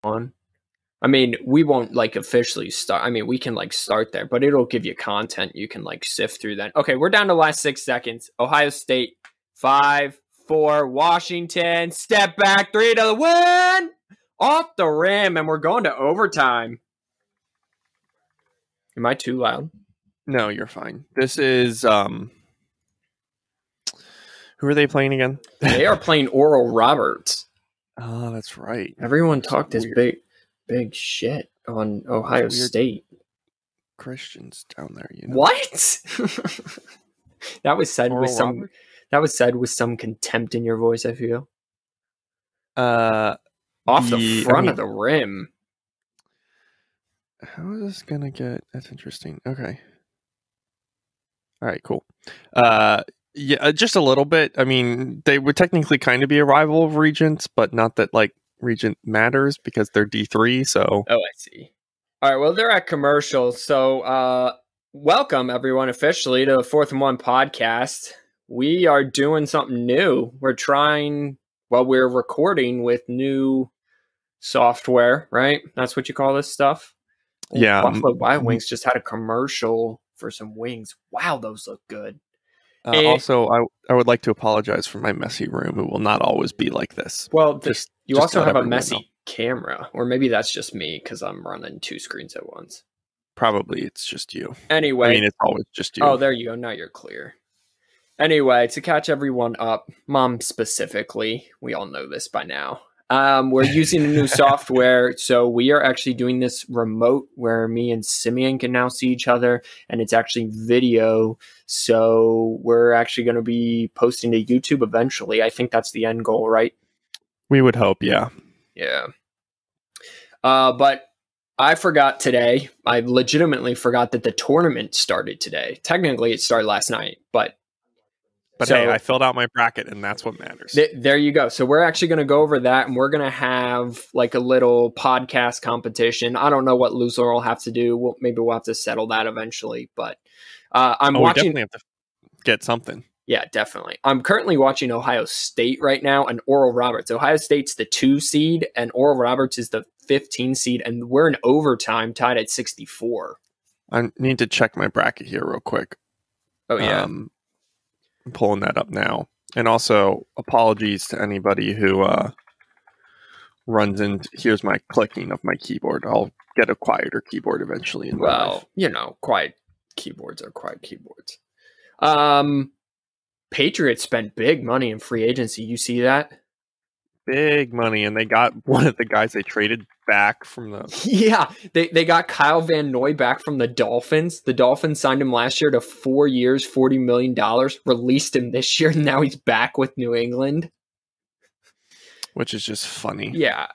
on. I mean, we won't like officially start. I mean, we can like start there, but it'll give you content you can like sift through then. Okay, we're down to the last 6 seconds. Ohio State, 5, 4, Washington, step back, 3 to the win, off the rim, and we're going to overtime. Am I too loud? No, you're fine. This is who are they playing again? They are playing Oral Roberts. Oh, that's right. Everyone talked this big shit on Ohio State. Christians down there, you know. What? That was said Oral with some Roberts? that was said with some contempt in your voice, I feel. Off the front of the rim. How is this gonna get? That's interesting. Okay. All right, cool. Yeah, just a little bit. I mean, they would technically kind of be a rival of Regents, but not that like Regent matters because they're D3. So. Oh, I see. All right. Well, they're at commercial. So, welcome everyone officially to the 4th and 1 podcast. We are doing something new. We're recording with new software, right? That's what you call this stuff. Yeah. Buffalo Wild Wings just had a commercial for some wings. Wow, those look good. Also, I would like to apologize for my messy room. It will not always be like this. Well, you also have a messy camera, or maybe that's just me because I'm running 2 screens at once. Probably it's just you. Anyway. I mean, it's always just you. Oh, there you go. Now you're clear. Anyway, to catch everyone up, Mom specifically, we all know this by now. We're using a new software, so we are actually doing this remote where me and Simeon can now see each other, and it's actually video. So we're actually going to be posting to YouTube eventually. I think that's the end goal, right? We would hope, yeah. Yeah. But I forgot today. I legitimately forgot that the tournament started today. Technically, it started last night, but hey, I filled out my bracket, and that's what matters. There you go. So we're actually going to go over that, and we're going to have like a little podcast competition. I don't know what loser will have to do. Maybe we'll have to settle that eventually. But I'm watching. We definitely have to get something. Yeah, definitely. I'm currently watching Ohio State right now and Oral Roberts. Ohio State's the 2 seed, and Oral Roberts is the 15 seed, and we're in overtime, tied at 64. I need to check my bracket here real quick. Oh yeah. I'm pulling that up now. And also, apologies to anybody who runs in. Here's my clicking of my keyboard. I'll get a quieter keyboard eventually. Quiet keyboards are quiet keyboards. Patriots spent big money in free agency. You see that? Big money, and they got one of the guys they traded back from the... Yeah, they got Kyle Van Noy back from the Dolphins. The Dolphins signed him last year to 4 years, $40 million, released him this year, and now he's back with New England. Which is just funny. Yeah.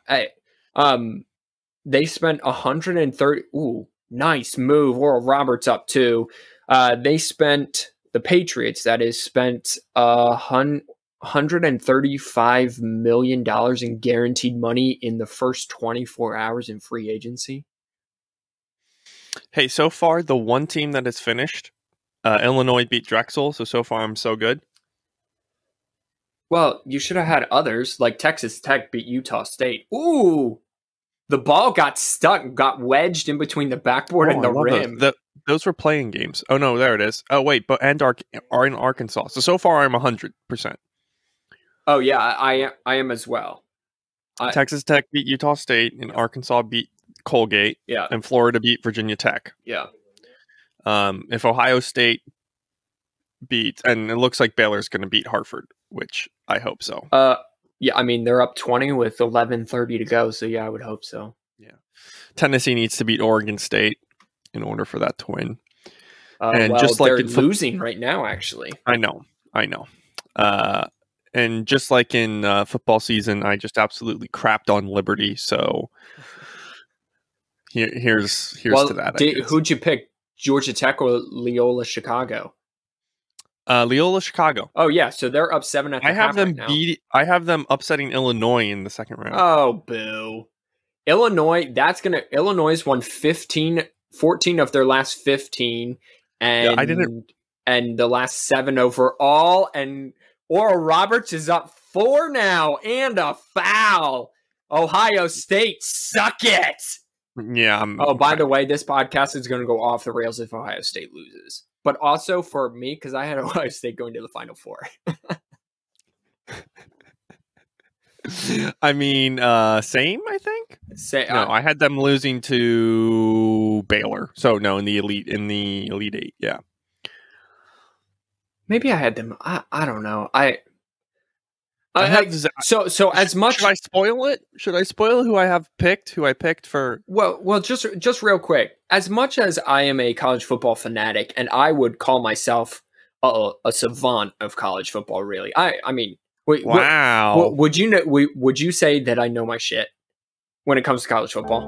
They spent 130... Ooh, nice move. Oral Roberts up, too. They spent... The Patriots, that is, spent $135 million in guaranteed money in the first 24 hours in free agency. Hey, so far, the one team that has finished, Illinois beat Drexel, so far I'm so good. Well, you should have had others, like Texas Tech beat Utah State. Ooh! The ball got stuck, got wedged in between the backboard and the rim. Those were playing games. Oh, no, there it is. Oh, wait, but are in Arkansas. So far I'm 100%. Oh, yeah, I am as well. Texas Tech beat Utah State, and Arkansas beat Colgate, and Florida beat Virginia Tech. Yeah. If Ohio State beats, and it looks like Baylor's going to beat Hartford, which I hope so. Yeah, I mean, they're up 20 with 11:30 to go, so yeah, I would hope so. Yeah. Tennessee needs to beat Oregon State in order for that to win. And just like they're losing right now, actually. I know. And just like in football season, I just absolutely crapped on Liberty. So here's to that. Who'd you pick, Georgia Tech or Loyola Chicago? Loyola Chicago. Oh yeah, so they're up 7 at the half right now. I have them upsetting Illinois in the second round. Oh boo! Illinois. Illinois won 14 of their last 15, and and the last 7 overall. And Oral Roberts is up 4 now, and a foul. Ohio State, suck it. Yeah. By the way, this podcast is going to go off the rails if Ohio State loses. But also for me, because I had Ohio State going to the Final Four. I mean, same, I think. I had them losing to Baylor. So no, in the Elite Eight, yeah. Maybe I had them. I don't know. So as much. Should I spoil it? Should I spoil who I have picked? Who I picked for? Well, just real quick. As much as I am a college football fanatic, and I would call myself a savant of college football, really. I mean, wait, wow. Would you know? Would you say that I know my shit when it comes to college football?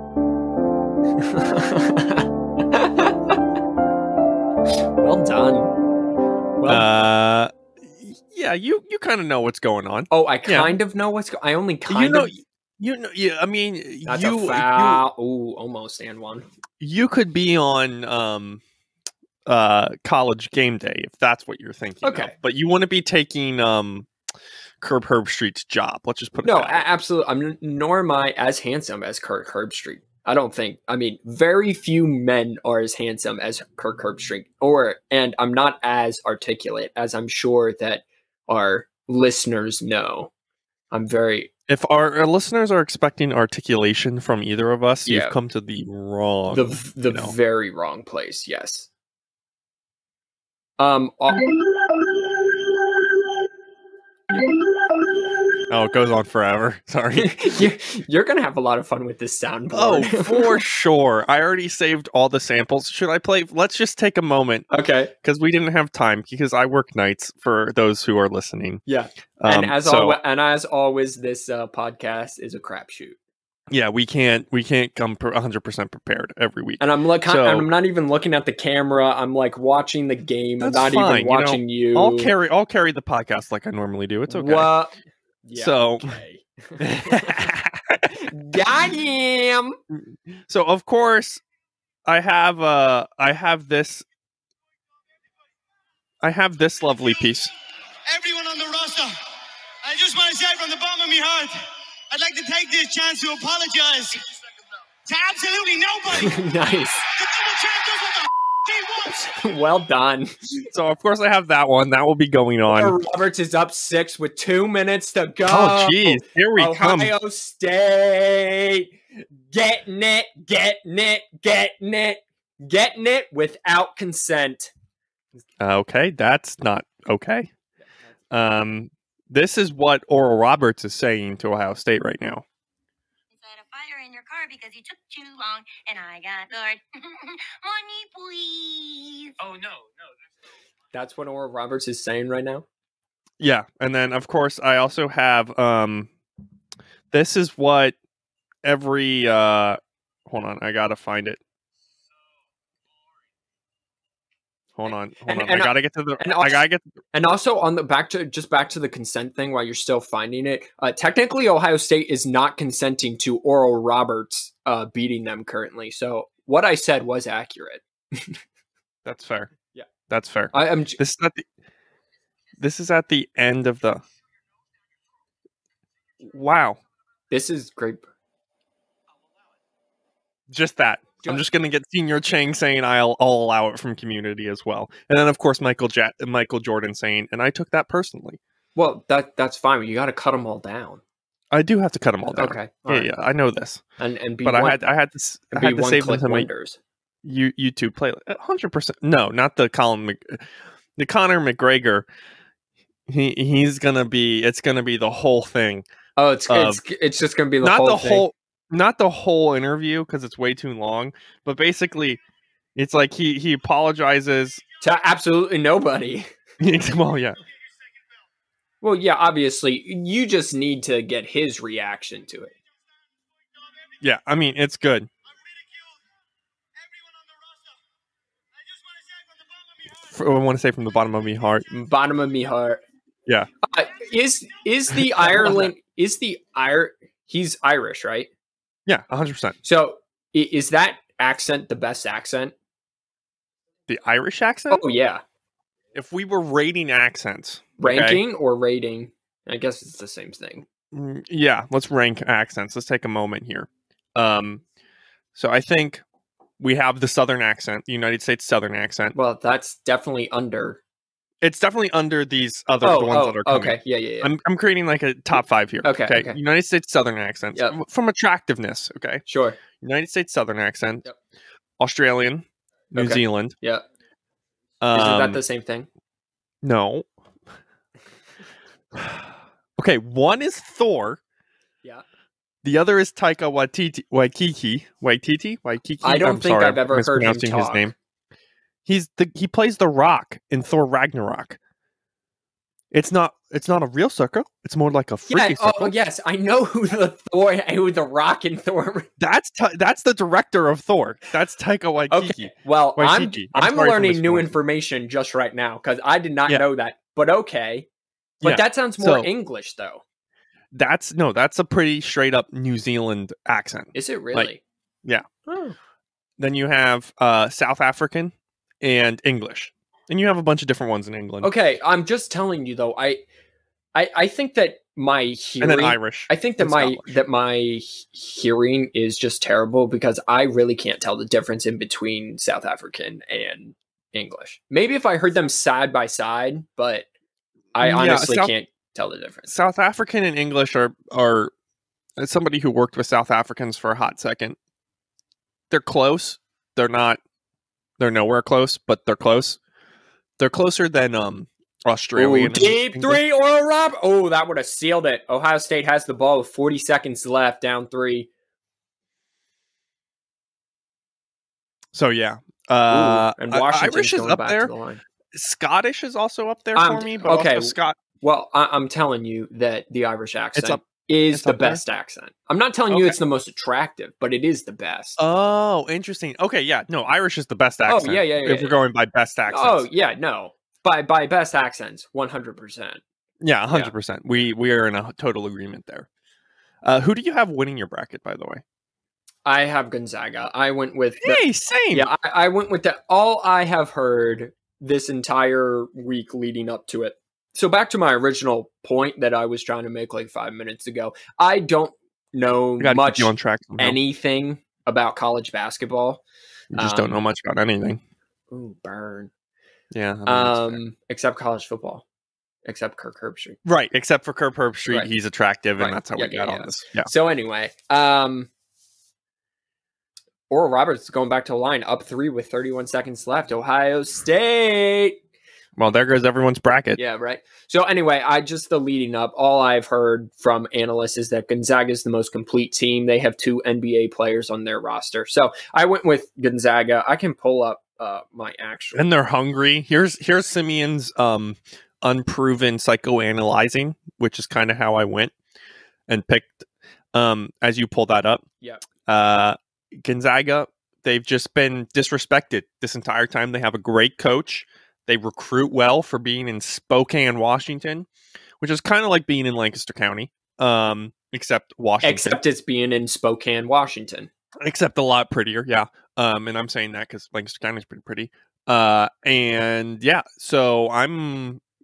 Well done. Yeah, you kind of know what's going on. Oh, I kind of know what's going on. I only kind of. You know, yeah, I mean, that's a foul. Ooh, almost and one. You could be on College Game Day if that's what you're thinking. Okay. Of. But you want to be taking Kirk Herbstreit's job. Let's just put it No, that way. absolutely. Nor am I as handsome as Kirk Herbstreit. I don't think. I mean, very few men are as handsome as Kirk Herbstreit, and I'm not as articulate as I'm sure that our listeners know. I'm very. If our listeners are expecting articulation from either of us, you've come to the wrong, very wrong place. Yes. Oh, it goes on forever. Sorry. You're going to have a lot of fun with this soundboard. Oh, for sure. I already saved all the samples. Should I play? Let's just take a moment. Okay. Because we didn't have time, because I work nights for those who are listening. Yeah. And as always, this podcast is a crapshoot. Yeah, we can't come 100% prepared every week. And I'm not even looking at the camera. I'm like watching the game. I'm not even watching you. I'll carry the podcast like I normally do. It's okay. Yeah, so okay. Got him. So of course I have this lovely piece. Everyone on the roster, I just want to say from the bottom of my heart, I'd like to take this chance to apologize to absolutely nobody. Nice. The double champ does what the he wants. Well done. So of course I have that one. That will be going on. Roberts is up 6 with 2 minutes to go. Oh jeez, here we come. Ohio State getting it without consent. Okay, that's not okay. This is what Oral Roberts is saying to Ohio State right now. Set a fire in your car because you took too long, and I got bored. Money, please. Oh no. That's what Oral Roberts is saying right now. Yeah, and then of course I also have this is what every hold on, I gotta find it. Hold on. I gotta get to the. And also on the back to the consent thing while you're still finding it. Technically, Ohio State is not consenting to Oral Roberts beating them currently. So what I said was accurate. That's fair. Yeah, that's fair. This is at the end of the. Wow. This is great. Just that. I'm just going to get Senior Chang saying I'll allow it from community as well. And then, of course, Michael Jordan saying, and I took that personally. Well, that's fine. You got to cut them all down. I do have to cut them all down. Okay. Yeah, I know this. And I had to save them to my YouTube playlist. 100%. No, not the Conor McGregor. He's going to be, it's going to be the whole thing. Oh, it's just going to be the whole thing. Not the whole interview because it's way too long, but basically, it's like he apologizes to absolutely nobody. Well, yeah. Well, yeah. Obviously, you just need to get his reaction to it. Yeah, I mean, it's good. I want to say from the bottom of my heart. Bottom of me heart. Yeah. Is the Ireland? He's Irish, right? Yeah, 100%. So, is that accent the best accent? The Irish accent? Oh, yeah. If we were rating accents. Ranking or rating? I guess it's the same thing. Yeah, let's rank accents. Let's take a moment here. So I think we have the Southern accent, the United States Southern accent. Well, that's definitely under. It's definitely under these other the ones that are coming. Okay, yeah. I'm creating like a top 5 here. Okay. United States Southern accent. Yep. From attractiveness. Okay. Sure. United States Southern accent. Yep. Australian. New Zealand. Yeah. Isn't that the same thing? No. Okay, one is Thor. Yeah. The other is Taika Waititi. I don't think I've ever heard him talk. His name. He plays the Rock in Thor Ragnarok. It's not a real circle. It's more like a freaky circle. Oh yes, I know who the Rock in Thor. That's the director of Thor. That's Taika Waititi. Okay. Well, I'm learning new information just right now because I did not know that. But okay. But that sounds more English though. That's a pretty straight up New Zealand accent. Is it really? Yeah. Oh. Then you have South African and English. And you have a bunch of different ones in England. Okay, I'm just telling you though. I think that my hearing, and then Irish. I think that my hearing is just terrible because I really can't tell the difference in between South African and English. Maybe if I heard them side by side, but I honestly can't tell the difference. South African and English are as somebody who worked with South Africans for a hot second. They're close. They're nowhere close, but they're close. They're closer than Australian. Ooh, deep three, Oral Rob. Oh, that would have sealed it. Ohio State has the ball with 40 seconds left, down 3. So yeah, and Washington's Irish is going up back there. To the line. Scottish is also up there for me. But okay, Scott. Well, I'm telling you that the Irish accent is the best accent. I'm not telling you it's the most attractive, but it is the best. Oh, interesting. Okay, yeah. No, Irish is the best accent. Oh, yeah. If we're going by best accents. Oh, yeah, no. By best accents, 100%. Yeah, 100%. We are in a total agreement there. Who do you have winning your bracket, by the way? I have Gonzaga. I went with... same! Yeah, I went with that. All I have heard this entire week leading up to it. So back to my original point that I was trying to make like 5 minutes ago. I don't know much on track anything about college basketball. You just don't know much about anything. Ooh, burn. Yeah. Except college football. Except Kirk Herbstreit. Right. Except for Kirk Herbstreit. Right. He's attractive, and that's how we got on this. Yeah. So anyway, Oral Roberts going back to the line, up 3 with 31 seconds left. Ohio State. Well, there goes everyone's bracket. Yeah, right. So anyway, the leading up, all I've heard from analysts is that Gonzaga is the most complete team. They have 2 NBA players on their roster. So I went with Gonzaga. I can pull up my actual. And they're hungry. Here's Simeon's unproven psychoanalyzing, which is kind of how I went and picked as you pull that up. Yeah. Gonzaga, they've just been disrespected this entire time. They have a great coach. They recruit well for being in Spokane, Washington, which is kind of like being in Lancaster County, except Washington. Except it's being in Spokane, Washington. Except a lot prettier, yeah. And I'm saying that because Lancaster County is pretty pretty. And yeah, so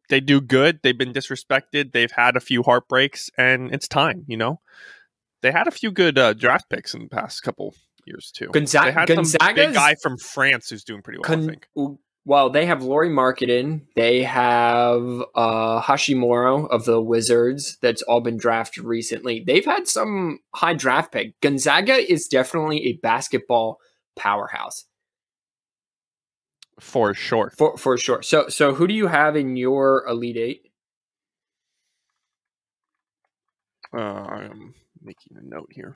they do good. They've been disrespected. They've had a few heartbreaks, and it's time, They had a few good draft picks in the past couple years, too. They had some big guy from France who's doing pretty well, I think. Well, they have Lauri Markkanen. They have Hashimura of the Wizards that's all been drafted recently. They've had some high draft pick. Gonzaga is definitely a basketball powerhouse. For sure. For sure. So who do you have in your Elite Eight? I'm making a note here.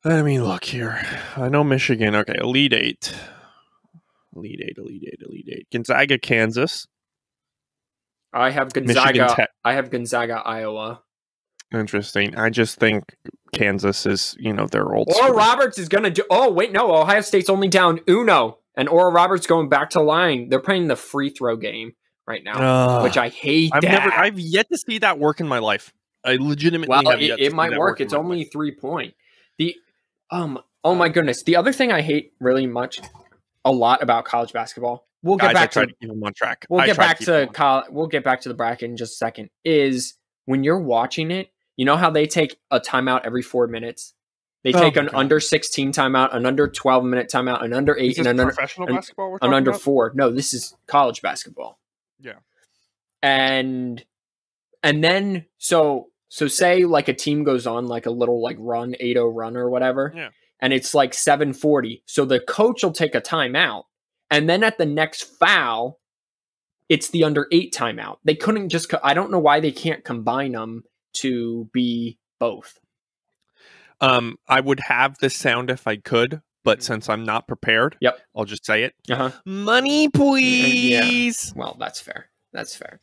Let me look here. I know Michigan. Okay, Elite Eight. Gonzaga, Kansas. I have Gonzaga. I have Gonzaga, Iowa. Interesting. I just think Kansas is, their old. Oral Roberts is going to do. Oh, wait, no. Ohio State's only down 1. And Oral Roberts going back to line. They're playing the free throw game right now, which I hate. I've yet to see that work in my life. I legitimately have yet to see it might work. It's only 3 point. Oh my goodness. The other thing I hate really a lot about college basketball, we'll get Guys, back I tried to to keep them on track. we'll I get tried back keep them on- we'll get back to the bracket in just a second. Is when you're watching it, you know how they take a timeout every 4 minutes? They take an under 16 timeout, an under 12-minute timeout, an under 8, Is this and professional basketball we're an talking under about? 4. No, this is college basketball. Yeah. And then so say like a team goes on like a little like run, 8-0 run or whatever. Yeah. And it's like 7:40. So the coach will take a timeout. And then at the next foul, it's the under 8 timeout. They couldn't just I don't know why they can't combine them to be both. I would have this sound if I could, but since I'm not prepared, Yep. I'll just say it. Uh-huh. Money, please. Yeah. Well, that's fair. That's fair.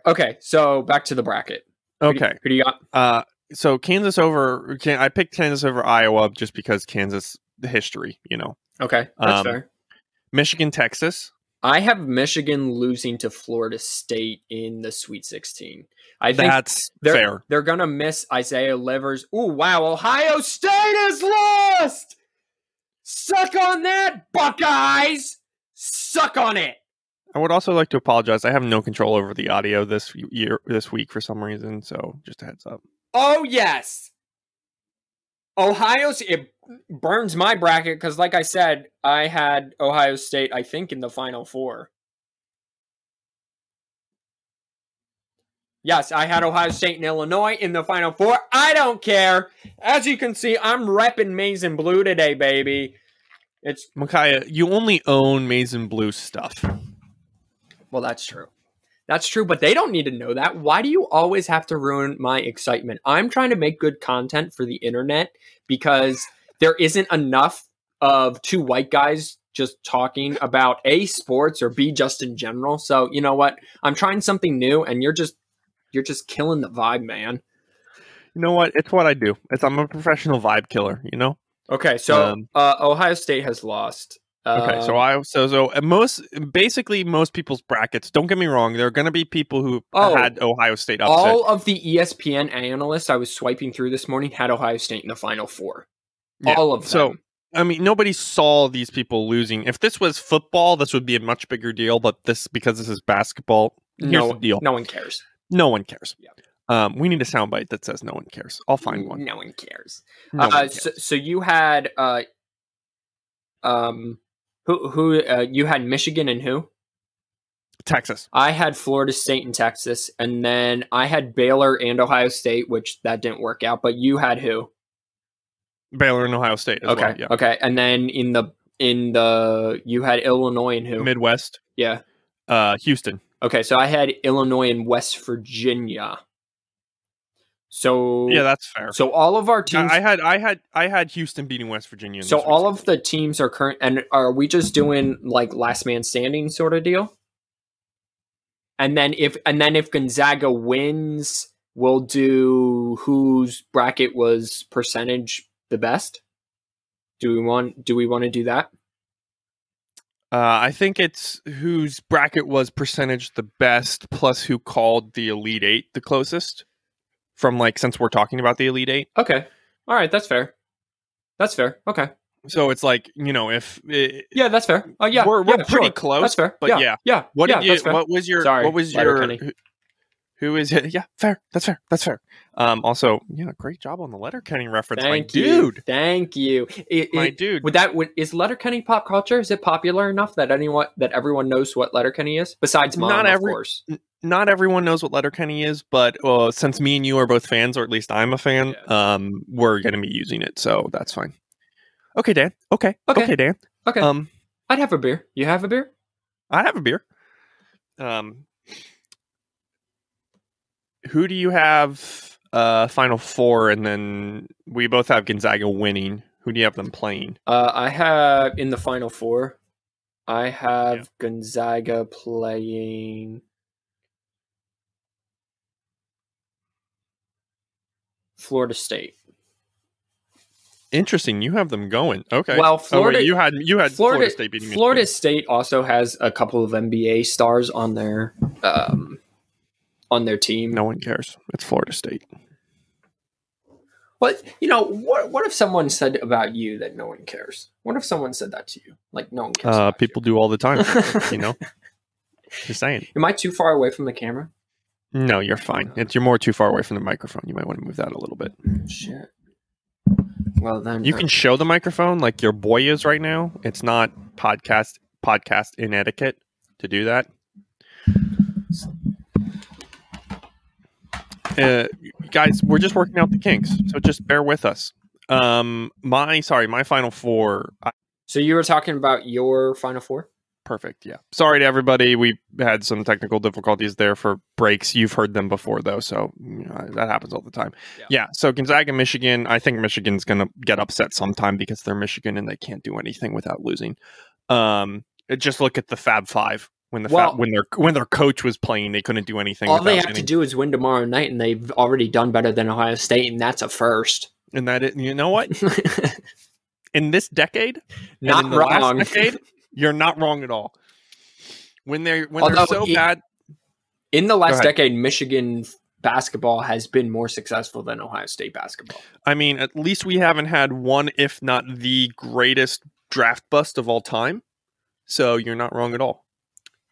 Okay, so back to the bracket. Okay. Who do you got? So Kansas over. I picked Kansas over Iowa just because Kansas history. You know. Okay, that's fair. Michigan, Texas. I have Michigan losing to Florida State in the Sweet 16. I think That's fair. They're going to miss Isaiah Livers. Ooh, wow. Ohio State is lost. Suck on that, Buckeyes. Suck on it. I would also like to apologize. I have no control over the audio this week for some reason. So just a heads up. Oh, yes. It burns my bracket because, like I said, I had Ohio State, I think, in the Final Four. Yes, I had Ohio State and Illinois in the Final Four. I don't care. As you can see, I'm repping maize and blue today, baby. It's Micaiah, you only own maize and blue stuff. Well, that's true. That's true, but they don't need to know that. Why do you always have to ruin my excitement? I'm trying to make good content for the internet because there isn't enough of two white guys just talking about A, sports, or B, just in general. So, you know what? I'm trying something new, and you're just killing the vibe, man. You know what? It's what I do. I'm a professional vibe killer, you know? Okay, so Ohio State has lost. Okay, so most people's brackets. Don't get me wrong. There are going to be people who had Ohio State upset. All of the ESPN analysts I was swiping through this morning had Ohio State in the Final Four. Yeah. All of them. So, I mean, nobody saw these people losing. If this was football, this would be a much bigger deal. But because this is basketball, here's the deal. No one cares. No one cares. Yeah. We need a soundbite that says no one cares. I'll find one. No one cares. No one cares. So you had who you had Michigan and who? Texas. I had Florida State and Texas, and then I had Baylor and Ohio State, which that didn't work out. But you had who? Baylor and Ohio State. As well, yeah. Okay, and then in the you had Illinois and who? Midwest. Yeah. Houston. Okay, so I had Illinois and West Virginia. So yeah, that's fair. So all of our teams, I had Houston beating West Virginia. So all of the teams are current, and are we just doing like last man standing sort of deal? And then if Gonzaga wins, we'll do whose bracket was percentage the best. Do we want to do that? I think it's whose bracket was percentage the best, plus who called the Elite Eight the closest. From since we're talking about the Elite Eight. Okay. All right. That's fair. Okay. So it's if yeah, that's fair. Oh yeah, we're pretty close. That's fair. But yeah. What was your who is it? Yeah, fair. That's fair. Also, great job on the Letterkenny reference, dude. Thank you, my dude. Is Letterkenny pop culture? Is it popular enough that everyone knows what Letterkenny is? Besides mom, of course. Not everyone knows what Letterkenny is, but since me and you are both fans, or at least I'm a fan, we're going to be using it, so that's fine. Okay, Dan. Okay, Dan. Okay. I'd have a beer. You have a beer? I'd have a beer. Who do you have Final Four, and then we both have Gonzaga winning. Who do you have them playing? I have in the Final Four. I have Gonzaga playing Florida State. Interesting. You have them going. Okay. Well, Florida. You had Florida State beating Michigan. Florida State also has a couple of NBA stars on their team. No one cares. It's Florida State. But what if someone said about you that no one cares? What if someone said that to you? Like no one cares. About People do all the time. Just saying. Am I too far away from the camera? No, you're fine. You're more too far away from the microphone. You might want to move that a little bit. Shit. Well, then you can show the microphone like your boy is right now. It's not podcast in etiquette to do that. Guys, we're just working out the kinks, so just bear with us. My final four. So you were talking about your final four? Perfect. Yeah. Sorry to everybody. We had some technical difficulties there for breaks. You've heard them before, though, so that happens all the time. Yeah. So Gonzaga, Michigan. I think Michigan's going to get upset sometime because they're Michigan and they can't do anything without losing. Just look at the Fab Five. When their coach was playing, they couldn't do anything. All they have to do is win tomorrow night, and they've already done better than Ohio State, and that's a first. And you know what? In this decade, not wrong. Last decade, you're not wrong at all. When they're so bad. In the last decade, Michigan basketball has been more successful than Ohio State basketball. I mean, at least we haven't had one, if not the greatest draft bust of all time. So you're not wrong at all.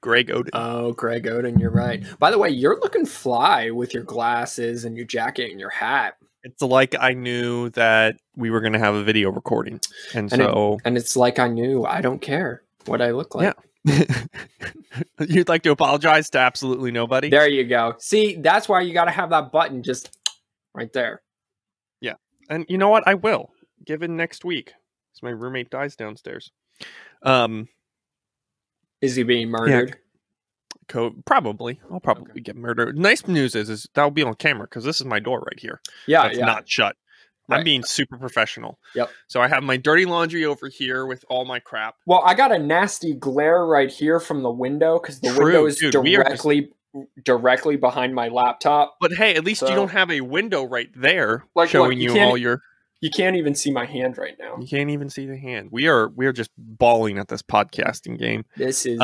Greg Oden. Oh, Greg Oden, you're right. By the way, you're looking fly with your glasses and your jacket and your hat. It's like I knew that we were going to have a video recording. And it's like I knew I don't care what I look like. Yeah. You'd like to apologize to absolutely nobody? There you go. See, that's why you got to have that button just right there. Yeah. And you know what? I will. Given next week. As my roommate dies downstairs. Is he being murdered? Yeah. Probably. I'll probably get murdered. Nice news is that'll be on camera because this is my door right here. Yeah, That's not shut. Right. I'm being super professional. Yep. So I have my dirty laundry over here with all my crap. Well, I got a nasty glare right here from the window because the window is directly behind my laptop. But hey, at least you don't have a window right there showing you all your... You can't even see my hand right now. You can't even see the hand. We are just balling at this podcasting game. This is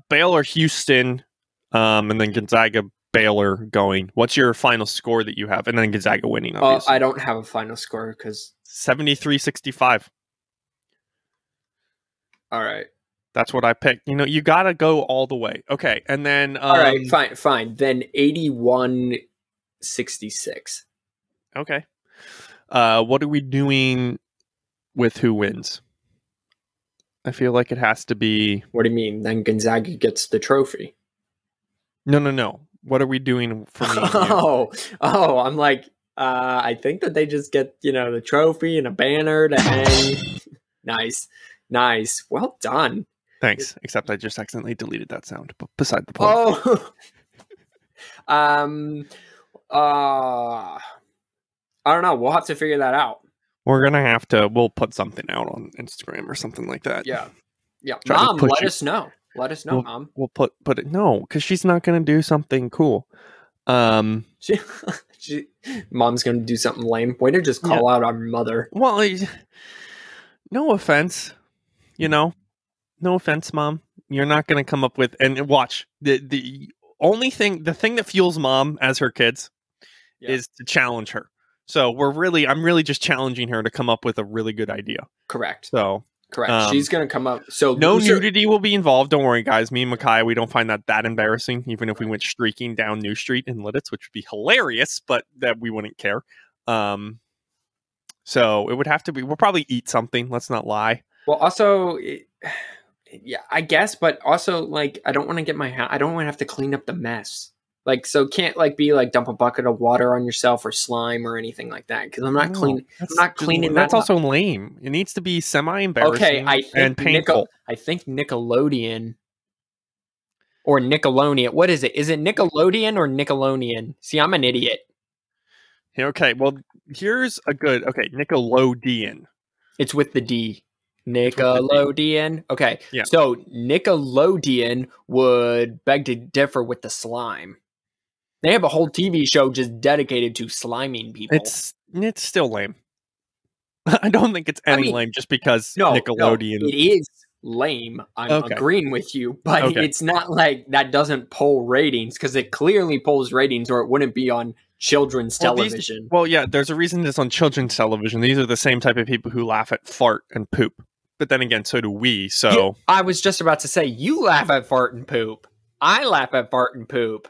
Baylor, Houston, and then Gonzaga, Baylor going. What's your final score that you have? And then Gonzaga winning, obviously. I don't have a final score because 73-65. All right. That's what I picked. You got to go all the way. Okay. And then all right, fine. Then 81-66. Okay. What are we doing with who wins? I feel like it has to be... What do you mean? Then Gonzaga gets the trophy. No. What are we doing for me? I'm like, I think that they just get, the trophy and a banner to hang. Nice. Well done. Thanks. Except I just accidentally deleted that sound. But beside the point. I don't know. We'll have to figure that out. We're going to have to... We'll put something out on Instagram or something like that. Yeah. Mom, let us know. Let us know, Mom. We'll put it... No, because she's not going to do something cool. Mom's going to do something lame. Way to just call out our mother. Well, no offense. No offense, Mom. You're not going to come up with... And watch. The thing that fuels Mom as her kids is to challenge her. So I'm really just challenging her to come up with a really good idea. Correct. So correct. She's going to come up. So no nudity will be involved. Don't worry, guys. Me and Micaiah, we don't find that embarrassing, even if we went streaking down New Street in Lidditz, which would be hilarious, but that we wouldn't care. So it would have to be. We'll probably eat something. Let's not lie. Well, also, yeah, I guess, but also, like, I don't want to get I don't want to have to clean up the mess. Like, so can't be dump a bucket of water on yourself or slime or anything like that because I'm not cleaning. That's also lame. It needs to be semi-embarrassing and painful. I think Nickelodeon or Nickelodeon. What is it? Is it Nickelodeon or Nickelodeon? See, I'm an idiot. Okay, well, here's a good. Okay, Nickelodeon. It's with the D. Nickelodeon. Okay, yeah. So Nickelodeon would beg to differ with the slime. They have a whole TV show just dedicated to sliming people. It's still lame. I don't think it's lame just because Nickelodeon. No, it is lame. I'm agreeing with you, but it's not like that doesn't pull ratings because it clearly pulls ratings or it wouldn't be on children's Well, television. There's a reason it's on children's television. These are the same type of people who laugh at fart and poop. But then again, so do we. So Yeah, I was just about to say, you laugh at fart and poop. I laugh at fart and poop.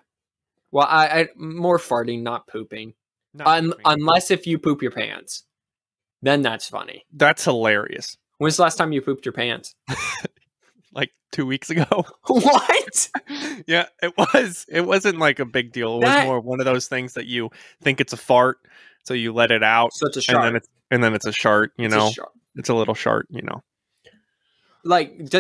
Well, I more farting, not pooping. Unless if you poop your pants. Then that's funny. That's hilarious. When's the last time you pooped your pants? Like 2 weeks ago. What? Yeah, it was. It wasn't like a big deal. It was more one of those things that you think it's a fart, so you let it out. So it's a shart. And then it's a shart, you know. It's a little shart, you know. Like,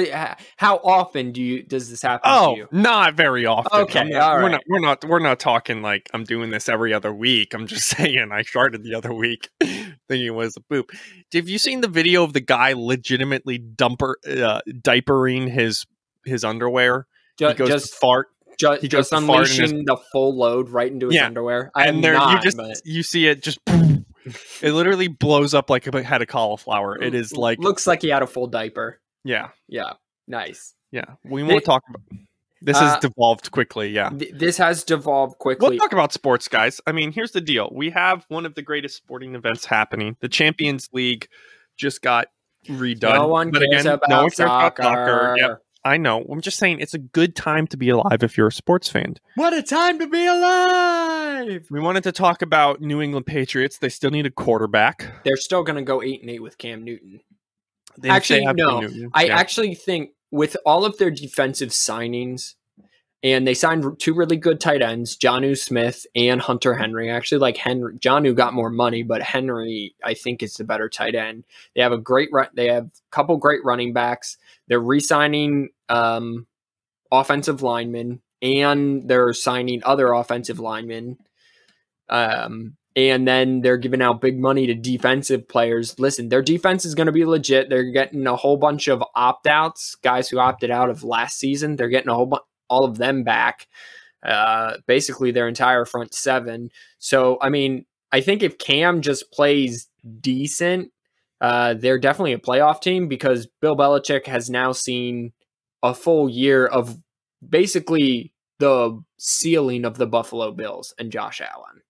how often does this happen to you? Not very often. Okay, all right. We're not talking like I'm doing this every other week. I'm just saying I sharted the other week, thinking it was a poop. Have you seen the video of the guy legitimately diapering his underwear? He goes to fart. Just unleashing the full load right into his underwear. You see it just. It literally blows up like a head of cauliflower. It is like looks like he had a full diaper. Yeah. Nice. Yeah. We won't talk about this. Has devolved quickly. Yeah. This has devolved quickly. We'll talk about sports, guys. I mean, here's the deal. We have one of the greatest sporting events happening. The Champions League just got redone. No one cares about soccer. Yep. I know. I'm just saying it's a good time to be alive if you're a sports fan. What a time to be alive! We wanted to talk about New England Patriots. They still need a quarterback. They're still going to go 8-8 with Cam Newton. Actually, I actually think with all of their defensive signings, and they signed 2 really good tight ends, Jonnu Smith and Hunter Henry. I actually like Henry. Jonnu got more money, but Henry, I think, is the better tight end. They have they have a couple great running backs. They're re-signing offensive linemen, and they're signing other offensive linemen. And then they're giving out big money to defensive players. Listen, their defense is going to be legit. They're getting a whole bunch of opt-outs, guys who opted out of last season. They're getting all of them back, basically their entire front 7. So, I mean, I think if Cam just plays decent, they're definitely a playoff team because Bill Belichick has now seen a full year of basically the ceiling of the Buffalo Bills and Josh Allen.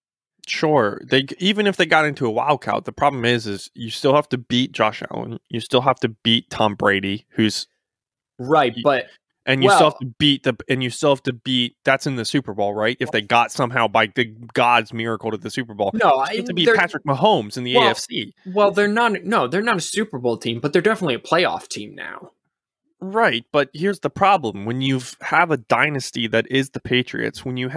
Sure. Even if they got into a wildcat, the problem is you still have to beat Josh Allen. You still have to beat Tom Brady, who's right, but you still have to beat that's in the Super Bowl, right? If they got somehow by the God's miracle to the Super Bowl. No, you have to beat Patrick Mahomes in the AFC. Well, they're not a Super Bowl team, but they're definitely a playoff team now. Right, but here's the problem. When you have a dynasty that is the Patriots, when you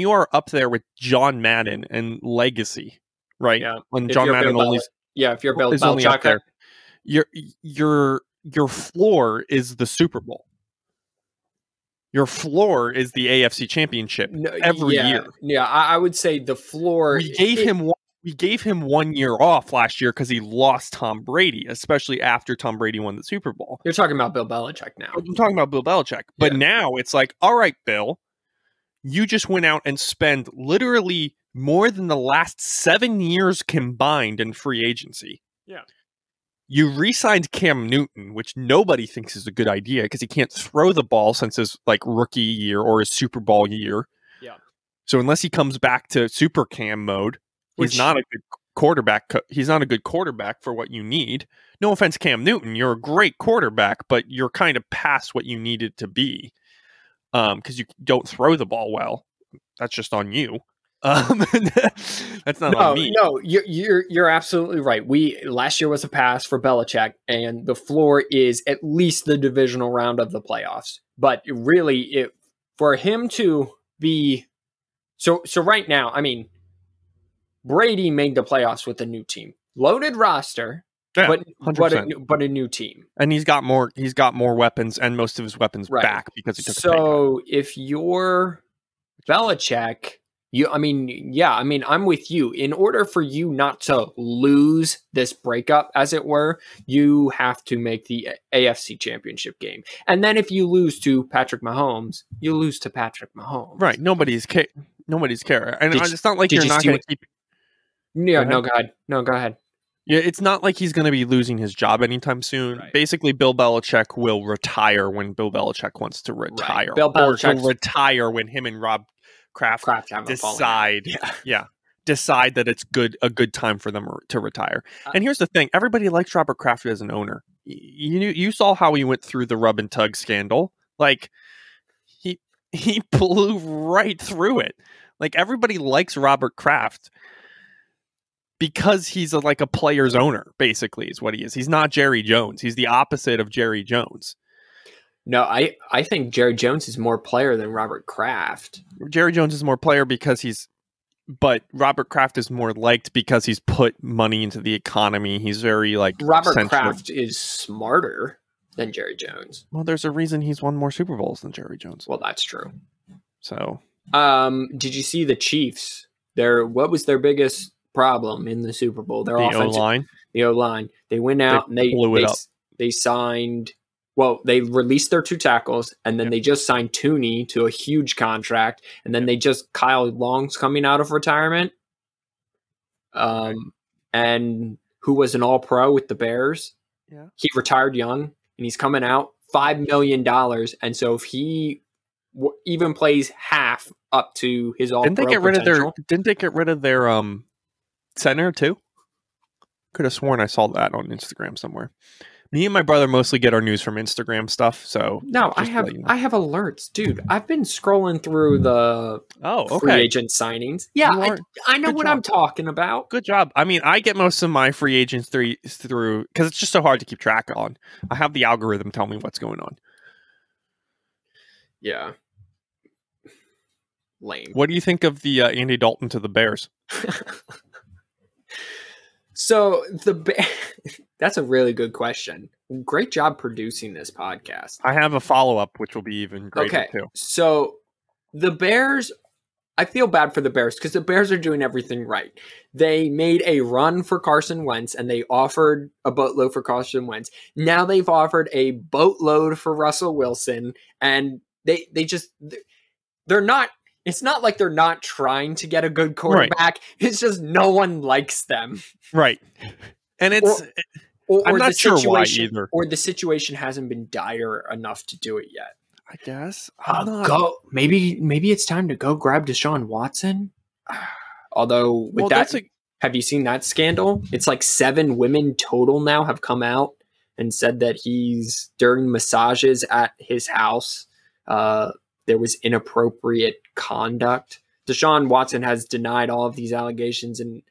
are up there with John Madden and legacy, right? Yeah. When John Madden if you're Bill Belichick, up there, your floor is the Super Bowl. Your floor is the AFC Championship every year. Yeah, I would say the floor. We gave him 1 year off last year because he lost Tom Brady, especially after Tom Brady won the Super Bowl. You're talking about Bill Belichick now. I'm talking about Bill Belichick, but now it's like, all right, Bill. You just went out and spent literally more than the last 7 years combined in free agency. Yeah. You re-signed Cam Newton, which nobody thinks is a good idea because he can't throw the ball since his rookie year or his Super Bowl year. Yeah. So unless he comes back to Super Cam mode, he's not a good quarterback. He's not a good quarterback for what you need. No offense, Cam Newton, you're a great quarterback, but you're kind of past what you needed to be. Because you don't throw the ball well. That's just on you. That's not on me. No, you're absolutely right. Last year was a pass for Belichick, and the floor is at least the divisional round of the playoffs. But really, for him to be so right now, I mean, Brady made the playoffs with a new team, loaded roster. Yeah, but a new team, and he's got more weapons, and most of his weapons back because he took. So if you're Belichick, I'm with you. In order for you not to lose this breakup, as it were, you have to make the AFC Championship game, and then if you lose to Patrick Mahomes, you lose to Patrick Mahomes. Right? Nobody's care, and it's not like you're not going to keep. Yeah. No. Go ahead. Yeah, it's not like he's going to be losing his job anytime soon. Right. Basically, Bill Belichick will retire when Bill Belichick wants to retire. Right. Bill Belichick will retire when him and Rob Kraft haven't fallen out. decide that it's a good time for them to retire. And here's the thing: everybody likes Robert Kraft as an owner. You saw how he went through the rub and tug scandal. Like he blew right through it. Like everybody likes Robert Kraft because he's like a player's owner. Basically, is what he is. He's not Jerry Jones. He's the opposite of Jerry Jones. No, I think Jerry Jones is more player than Robert Kraft. Jerry Jones is more player but Robert Kraft is more liked because he's put money into the economy. He's very like Robert Kraft is smarter than Jerry Jones. Well, there's a reason he's won more Super Bowls than Jerry Jones. Well, that's true. So, did you see the Chiefs? What was their biggest problem in the Super Bowl? Their O-line. The O-line. They went out and they signed. Well, they released their 2 tackles, and then they just signed Tooney to a huge contract, and then Kyle Long's coming out of retirement, and who was an All-Pro with the Bears. Yeah, he retired young, and he's coming out $5 million, and so if he even plays half up to his All-Pro potential, didn't they get rid of their center too? Could have sworn I saw that on Instagram somewhere. Me and my brother mostly get our news from Instagram stuff. So no, I have alerts, dude. I've been scrolling through the free agent signings. Yeah, I know what I'm talking about. Good job. I mean, I get most of my free agents through because it's just so hard to keep track on. I have the algorithm tell me what's going on. Yeah. Lame. What do you think of the Andy Dalton to the Bears? So that's a really good question. Great job producing this podcast. I have a follow-up, which will be even greater too. So the Bears, I feel bad for the Bears because the Bears are doing everything right. They made a run for Carson Wentz and they offered a boatload for Carson Wentz. Now they've offered a boatload for Russell Wilson, and they're not. It's not like they're not trying to get a good quarterback. Right. It's just no one likes them. Right. And I'm not sure why either. Or the situation hasn't been dire enough to do it yet. I guess. Maybe it's time to go grab Deshaun Watson. Although have you seen that scandal? It's like 7 women total now have come out and said that he's during massages at his house. There was inappropriate conduct. Deshaun Watson has denied all of these allegations. And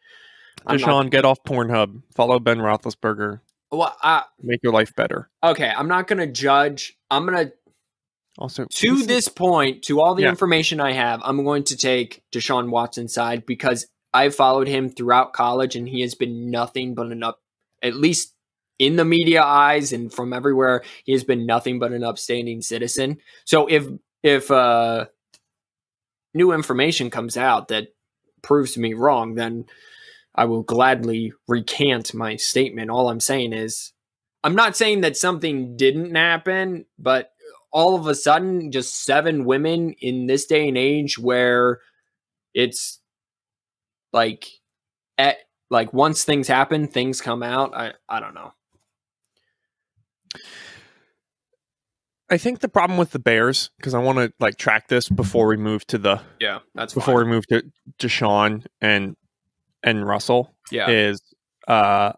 Deshaun, get off Pornhub. Follow Ben Roethlisberger. Well, make your life better. Okay, I'm not going to judge. I'm going to also this point, to all the information I have, I'm going to take Deshaun Watson's side because I followed him throughout college, and he has been nothing but at least in the media eyes and from everywhere, he has been nothing but an upstanding citizen. So if new information comes out that proves me wrong, then I will gladly recant my statement. All I'm saying is, I'm not saying that something didn't happen, but all of a sudden, just 7 women in this day and age where it's like once things happen, things come out. I don't know. I think the problem with the Bears, because I want to track this before we move to we move to Deshaun and Russell, is I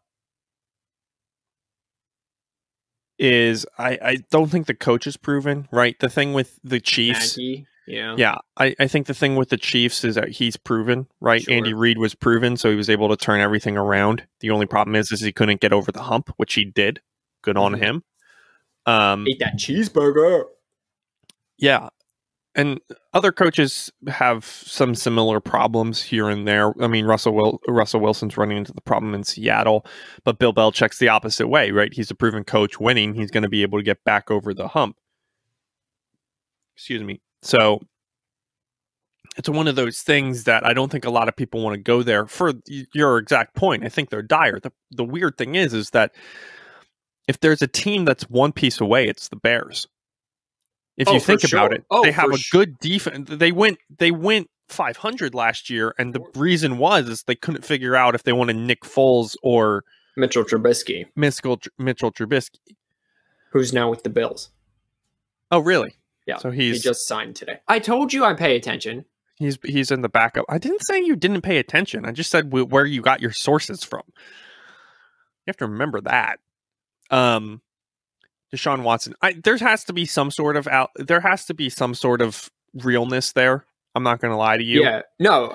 don't think the coach is proven, right? The thing with the Chiefs, I think the thing with the Chiefs is that he's proven, right? Sure. Andy Reid was proven, so he was able to turn everything around. The only problem is he couldn't get over the hump, which he did. Good on him. Ate that cheeseburger. Yeah. And other coaches have some similar problems here and there. I mean, Russell Wilson's running into the problem in Seattle, but Bill Belichick's the opposite way, right? He's a proven coach winning. He's going to be able to get back over the hump. Excuse me. So it's one of those things that I don't think a lot of people want to go there. For your exact point, I think they're dire. The weird thing is that if there's a team that's one piece away, it's the Bears. If you think about it, they have a good defense. They went 500 last year, and the reason is they couldn't figure out if they wanted Nick Foles or Mitchell Trubisky. Mitchell Trubisky, who's now with the Bills. Oh, really? Yeah. So he just signed today. I told you I pay attention. He's in the backup. I didn't say you didn't pay attention. I just said where you got your sources from. You have to remember that. Deshaun Watson. There has to be some sort of realness there. I'm not going to lie to you. Yeah. No,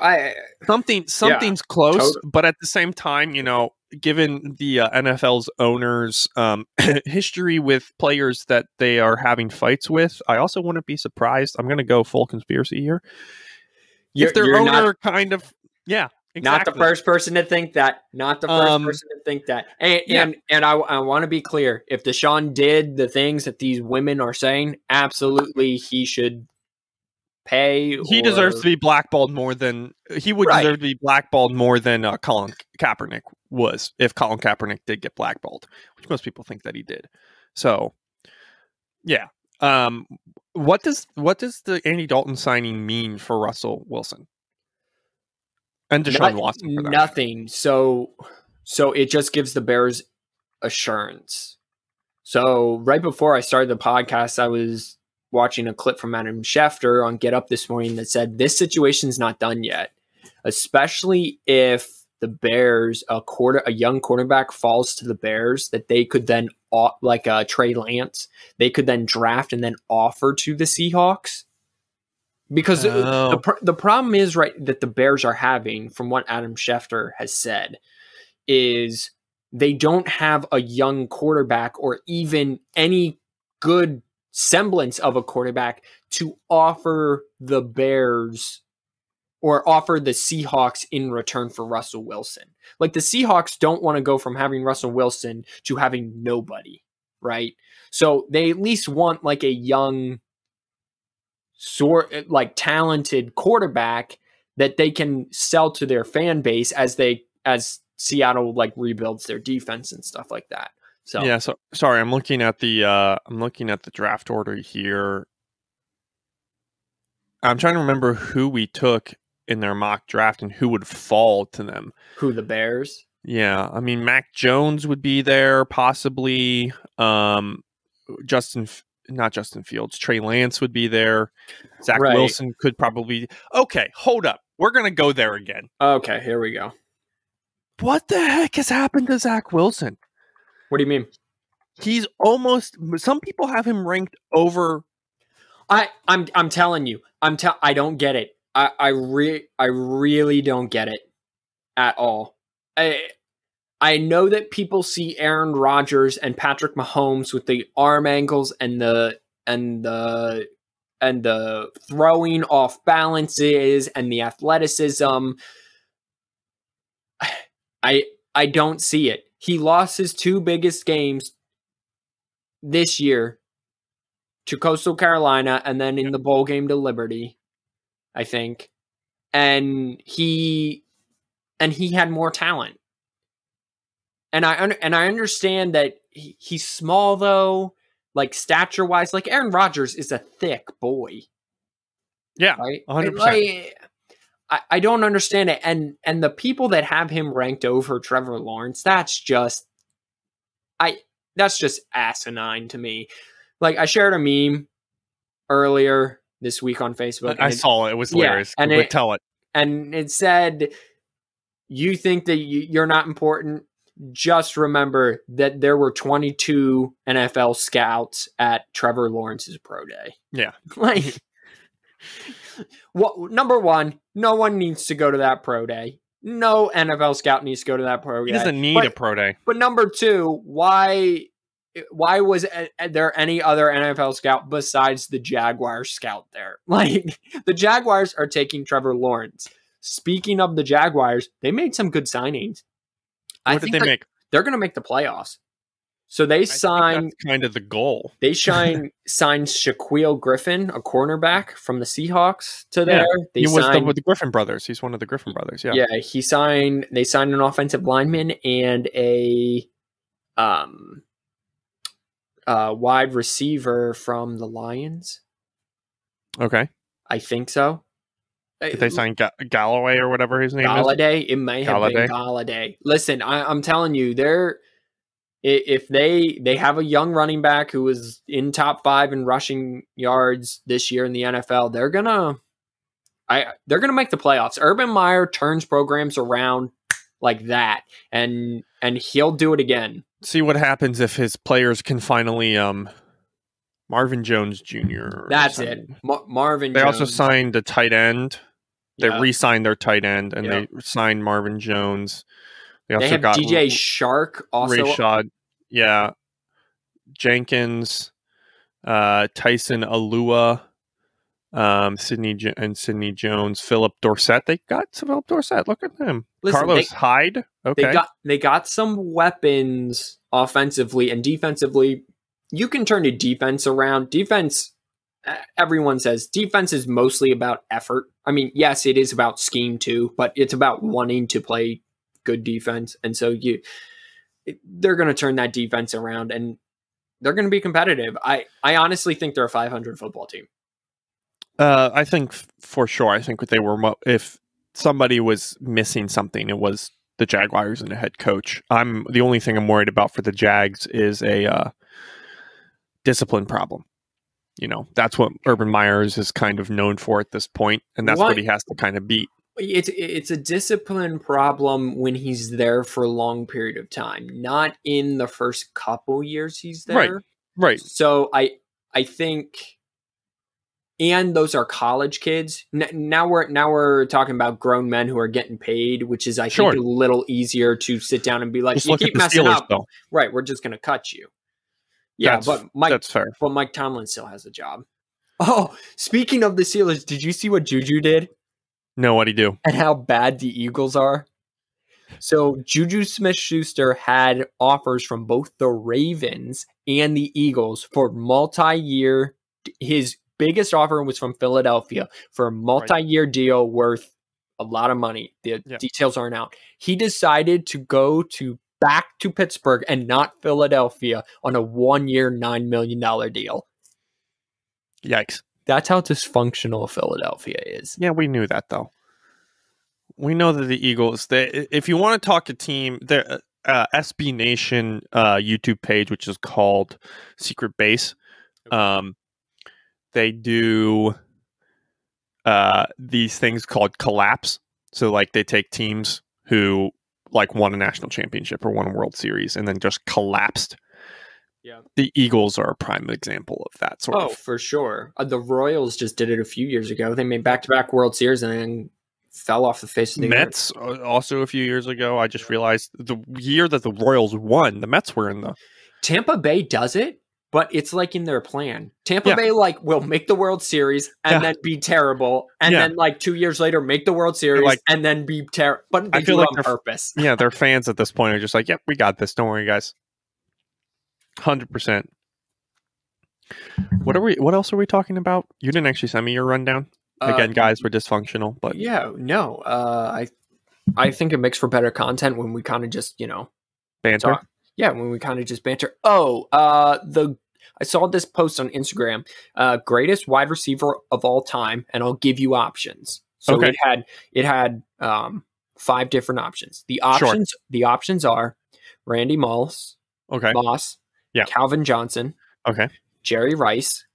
something's close, but at the same time, given the NFL's owners' history with players that they are having fights with, I also wouldn't be surprised. I'm going to go full conspiracy here. If their owner kind of, yeah. Exactly. Not the first person to think that. And I want to be clear. If Deshaun did the things that these women are saying, absolutely he should pay. He deserves to be blackballed more than deserve to be blackballed more than Colin Kaepernick was, if Colin Kaepernick did get blackballed, which most people think that he did. So, yeah. What does the Andy Dalton signing mean for Russell Wilson? And Deshaun Watson for that. Nothing. So it just gives the Bears assurance. So right before I started the podcast, I was watching a clip from Adam Schefter on Get Up this morning that said this situation's not done yet, especially if the Bears, a young quarterback falls to the Bears that they could then, like Trey Lance, they could then draft and then offer to the Seahawks. Because the problem is, right, that the Bears are having, from what Adam Schefter has said, is they don't have a young quarterback or even any good semblance of a quarterback to offer the Bears or offer the Seahawks in return for Russell Wilson. Like, the Seahawks don't want to go from having Russell Wilson to having nobody, right? So they at least want like a young, talented quarterback that they can sell to their fan base as Seattle rebuilds their defense and stuff like that. So yeah, so sorry, I'm looking at the draft order here. I'm trying to remember who we took in their mock draft and who would fall to them. Who, the Bears? Yeah, I mean, Mac Jones would be there, possibly. Not Justin Fields. Trey Lance would be there. Zach Wilson could probably. Okay, hold up. We're gonna go there again. Okay, here we go. What the heck has happened to Zach Wilson? What do you mean? He's almost. Some people have him ranked over. I'm telling you. I don't get it. I really don't get it at all. I know that people see Aaron Rodgers and Patrick Mahomes with the arm angles and the throwing off balances and the athleticism. I don't see it. He lost his two biggest games this year to Coastal Carolina and then in the bowl game to Liberty, I think. And he had more talent. And I understand that he's small, though, like stature-wise. Like, Aaron Rodgers is a thick boy. Yeah, right? 100%. I don't understand it. And the people that have him ranked over Trevor Lawrence, that's just asinine to me. Like, I shared a meme earlier this week on Facebook. I saw it. It was hilarious. Yeah, and tell it. And it said, you think that you're not important? Just remember that there were 22 NFL scouts at Trevor Lawrence's pro day. Yeah. Number one, no one needs to go to that pro day. No NFL scout needs to go to that pro day. He doesn't need a pro day. But number two, why was there any other NFL scout besides the Jaguars scout there? The Jaguars are taking Trevor Lawrence. Speaking of the Jaguars, they made some good signings. What did they make? They're going to make the playoffs. So they signed. That's kind of the goal. They signed Shaquille Griffin, a cornerback from the Seahawks, to there. He was with the Griffin brothers. He's one of the Griffin brothers. Yeah. Yeah. They signed an offensive lineman and a wide receiver from the Lions. Okay. I think so. Did they sign Galloway or whatever his name is? Galladay? It may have been Galladay. Listen, I'm telling you, if they have a young running back who was in top 5 in rushing yards this year in the NFL, they're gonna. they're going to make the playoffs. Urban Meyer turns programs around like that, and he'll do it again. See what happens if his players can finally Marvin Jones Jr. That's it. Marvin They Jones. also signed a tight end. They Yeah. re-signed their tight end, and they signed Marvin Jones. They also have got DJ Shark also. Rashad, Jenkins, Tyson Alua, Sidney Jones, Philip Dorsett. They got Philip Dorsett. Look at him. Listen, Carlos Hyde. Okay. They got some weapons offensively and defensively. You can turn a defense around. Defense, everyone says defense is mostly about effort. I mean, yes, it is about scheme too, but it's about wanting to play good defense. And so they're going to turn that defense around, and they're going to be competitive. I honestly think they're a 500 football team. I think for sure. I think they were. If somebody was missing something, it was the Jaguars and the head coach. The only thing I'm worried about for the Jags is a discipline problem. You know, that's what Urban Meyer is kind of known for at this point, and that's what he has to kind of beat. It's a discipline problem when he's there for a long period of time, not in the first couple years he's there. Right. So I think, and those are college kids. Now we're talking about grown men who are getting paid, which is think a little easier to sit down and be like, just you keep messing Steelers, up, though. Right? We're just going to cut you. Yeah, that's fair. But Mike Tomlin still has a job. Oh, speaking of the Steelers, did you see what Juju did? No, what'd he do? And how bad the Eagles are? So Juju Smith-Schuster had offers from both the Ravens and the Eagles for multi-year. His biggest offer was from Philadelphia for a multi-year deal worth a lot of money. The details aren't out. He decided to go back to Pittsburgh and not Philadelphia on a 1-year, $9 million deal. Yikes. That's how dysfunctional Philadelphia is. Yeah, we knew that, though. We know that the Eagles, if you want to talk a team, their SB Nation YouTube page, which is called Secret Base, they do these things called collapse. So, like, they take teams who, like, won a national championship or won a World Series and then just collapsed. Yeah, the Eagles are a prime example of that sort of. Oh, for sure. The Royals just did it a few years ago. They made back-to-back World Series and then fell off the face of the Mets earth. Also a few years ago. I just realized the year that the Royals won, the Mets were in the. Tampa Bay does it, but it's like in their plan. Tampa Bay will make the World Series and then be terrible, and then 2 years later make the World Series and then be terrible. But they do it on purpose. Yeah, their fans at this point are just like, "Yep, we got this. Don't worry, guys." 100%. What else are we talking about? You didn't actually send me your rundown. Again, guys, we're dysfunctional, but I think it makes for better content when we kind of just banter. Talk. Yeah, when we kind of just banter. I saw this post on Instagram. Greatest wide receiver of all time, and I'll give you options. So it had 5 different options. The options are Randy Moss. Okay. Moss. Yeah. Calvin Johnson. Okay. Jerry Rice.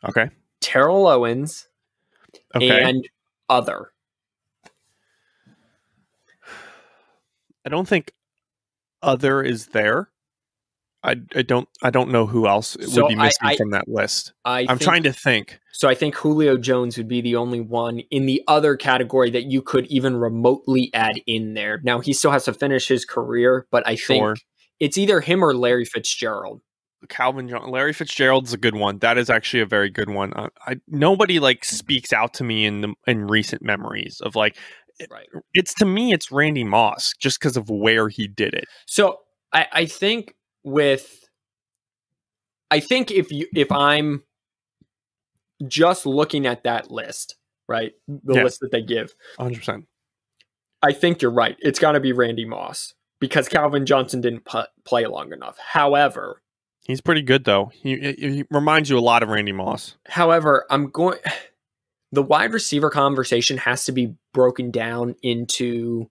Okay. Terrell Owens. Okay. And other. I don't think other is there. I don't know who else would be missing from that list. I'm trying to think. So I think Julio Jones would be the only one in the other category that you could even remotely add in there. Now, he still has to finish his career, but I think it's either him or Larry Fitzgerald. Larry Fitzgerald's a good one. That is actually a very good one. Nobody speaks out to me in recent memories of it's to me it's Randy Moss just because of where he did it. So I think if I'm just looking at that list, right, list that they give, 100%. I think you're right. It's got to be Randy Moss because Calvin Johnson didn't play long enough. However, he's pretty good though. He reminds you a lot of Randy Moss. However, the wide receiver conversation has to be broken down into,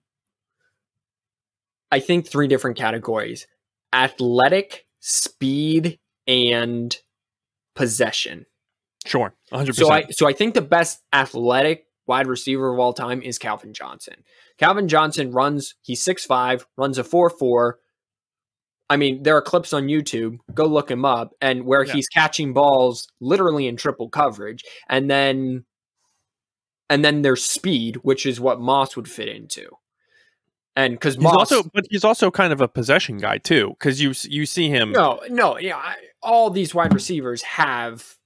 I think, 3 different categories: athletic, speed, and possession. Sure, 100%. So I think the best athletic wide receiver of all time is Calvin Johnson. Calvin Johnson he's 6'5", runs a 4.4. I mean, there are clips on YouTube. Go look him up, and where he's catching balls literally in triple coverage, and then there's speed, which is what Moss would fit into. And because he's also kind of a possession guy too, because you see him. All these wide receivers have,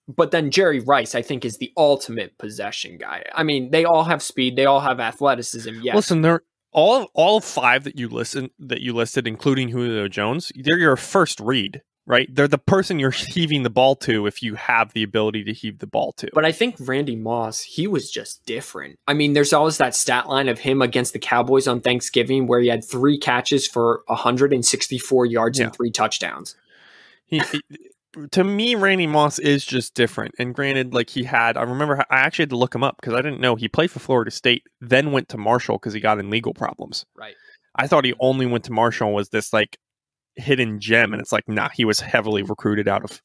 but then Jerry Rice, I think, is the ultimate possession guy. I mean, they all have speed, they all have athleticism. Yes, listen, they're all 5 that you listed, including Julio Jones. They're your first read. Right? They're the person you're heaving the ball to if you have the ability to heave the ball to. But I think Randy Moss, he was just different. I mean, there's always that stat line of him against the Cowboys on Thanksgiving where he had 3 catches for 164 yards and 3 touchdowns. To me, Randy Moss is just different. And granted, like I remember I actually had to look him up because I didn't know he played for Florida State, then went to Marshall because he got in legal problems. Right. I thought he only went to Marshall and was this like hidden gem, and it's like, nah, he was heavily recruited out of